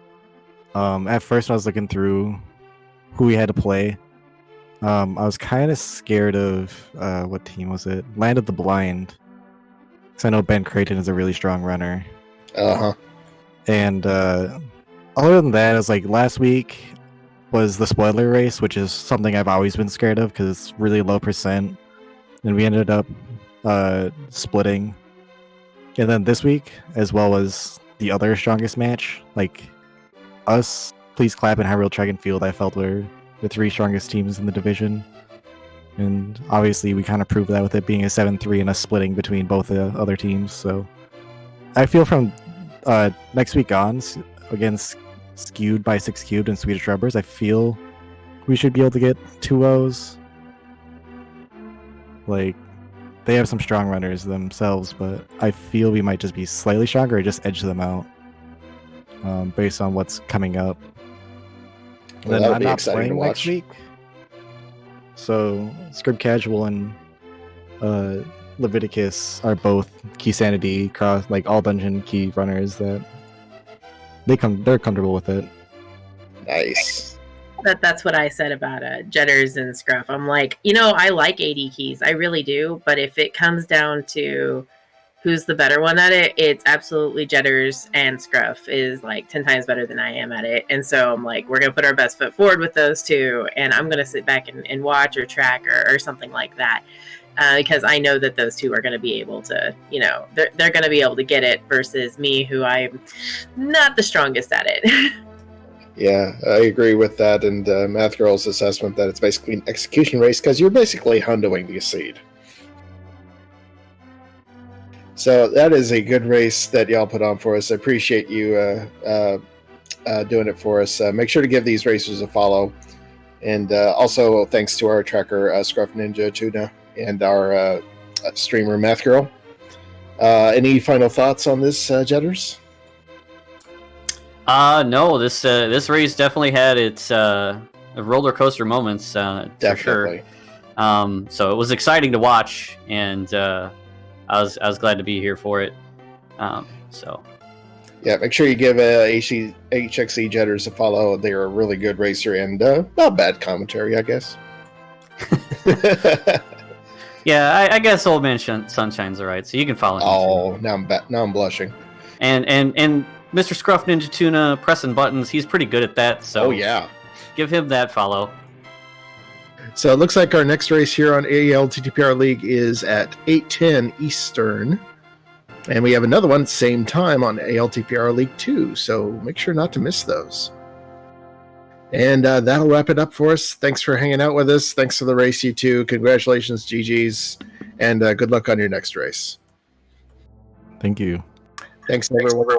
At first, I was looking through who we had to play. I was kind of scared of what team was it? Land of the Blind, because I know Ben Creighton is a really strong runner. And other than that, it was like last week was the spoiler race, which is something I've always been scared of because it's really low percent, and we ended up splitting. And then this week, as well as the other strongest match, like us, Please Clap, and Hyrule Track and Field, I felt were the 3 strongest teams in the division. And obviously we kind of proved that with it being a 7-3 and us splitting between both the other teams. So I feel from next week on, against Skewed by 6 Cubed and Swedish Rubbers, I feel we should be able to get 2-0s. Like, they have some strong runners themselves, but I feel we might just be slightly stronger or just edge them out based on what's coming up. Well, then I'm not playing next week. So Scrib Casual and Leviticus are both Key Sanity cross, like all dungeon key runners that they're comfortable with it. Nice. That's what I said about Jetters and Scruff. I'm like, I like AD keys. I really do. But if it comes down to who's the better one at it, it's absolutely Jetters, and Scruff is like 10 times better than I am at it. And so I'm like, we're going to put our best foot forward with those two. And I'm going to sit back and watch or track or something like that. Because I know that those two are going to be able to, they're going to be able to get it versus me, who I'm not the strongest at it. Yeah, I agree with that, and Math Girl's assessment that it's basically an execution race because you're basically hundoing the seed. So that is a good race that y'all put on for us. I appreciate you doing it for us. Make sure to give these racers a follow, and also thanks to our tracker Scruff Ninja Tuna and our streamer Math Girl. Any final thoughts on this, Jetters? No, this race definitely had its roller coaster moments, for sure. So it was exciting to watch, and I was glad to be here for it. So yeah, make sure you give HXE Jetters a follow. They're a really good racer and not bad commentary, I guess. Yeah, I guess Old Man Sunshine's alright, so you can follow him. Oh, now I'm blushing. And Mr. Scruff Ninja Tuna pressing buttons, he's pretty good at that, so yeah, give him that follow. So it looks like our next race here on ALTTPR League is at 8:10 Eastern. And we have another one same time on ALTTPR League 2, so make sure not to miss those. And that'll wrap it up for us. Thanks for hanging out with us. Thanks for the race, you two. Congratulations, GG's. And good luck on your next race. Thank you. Thanks, everyone.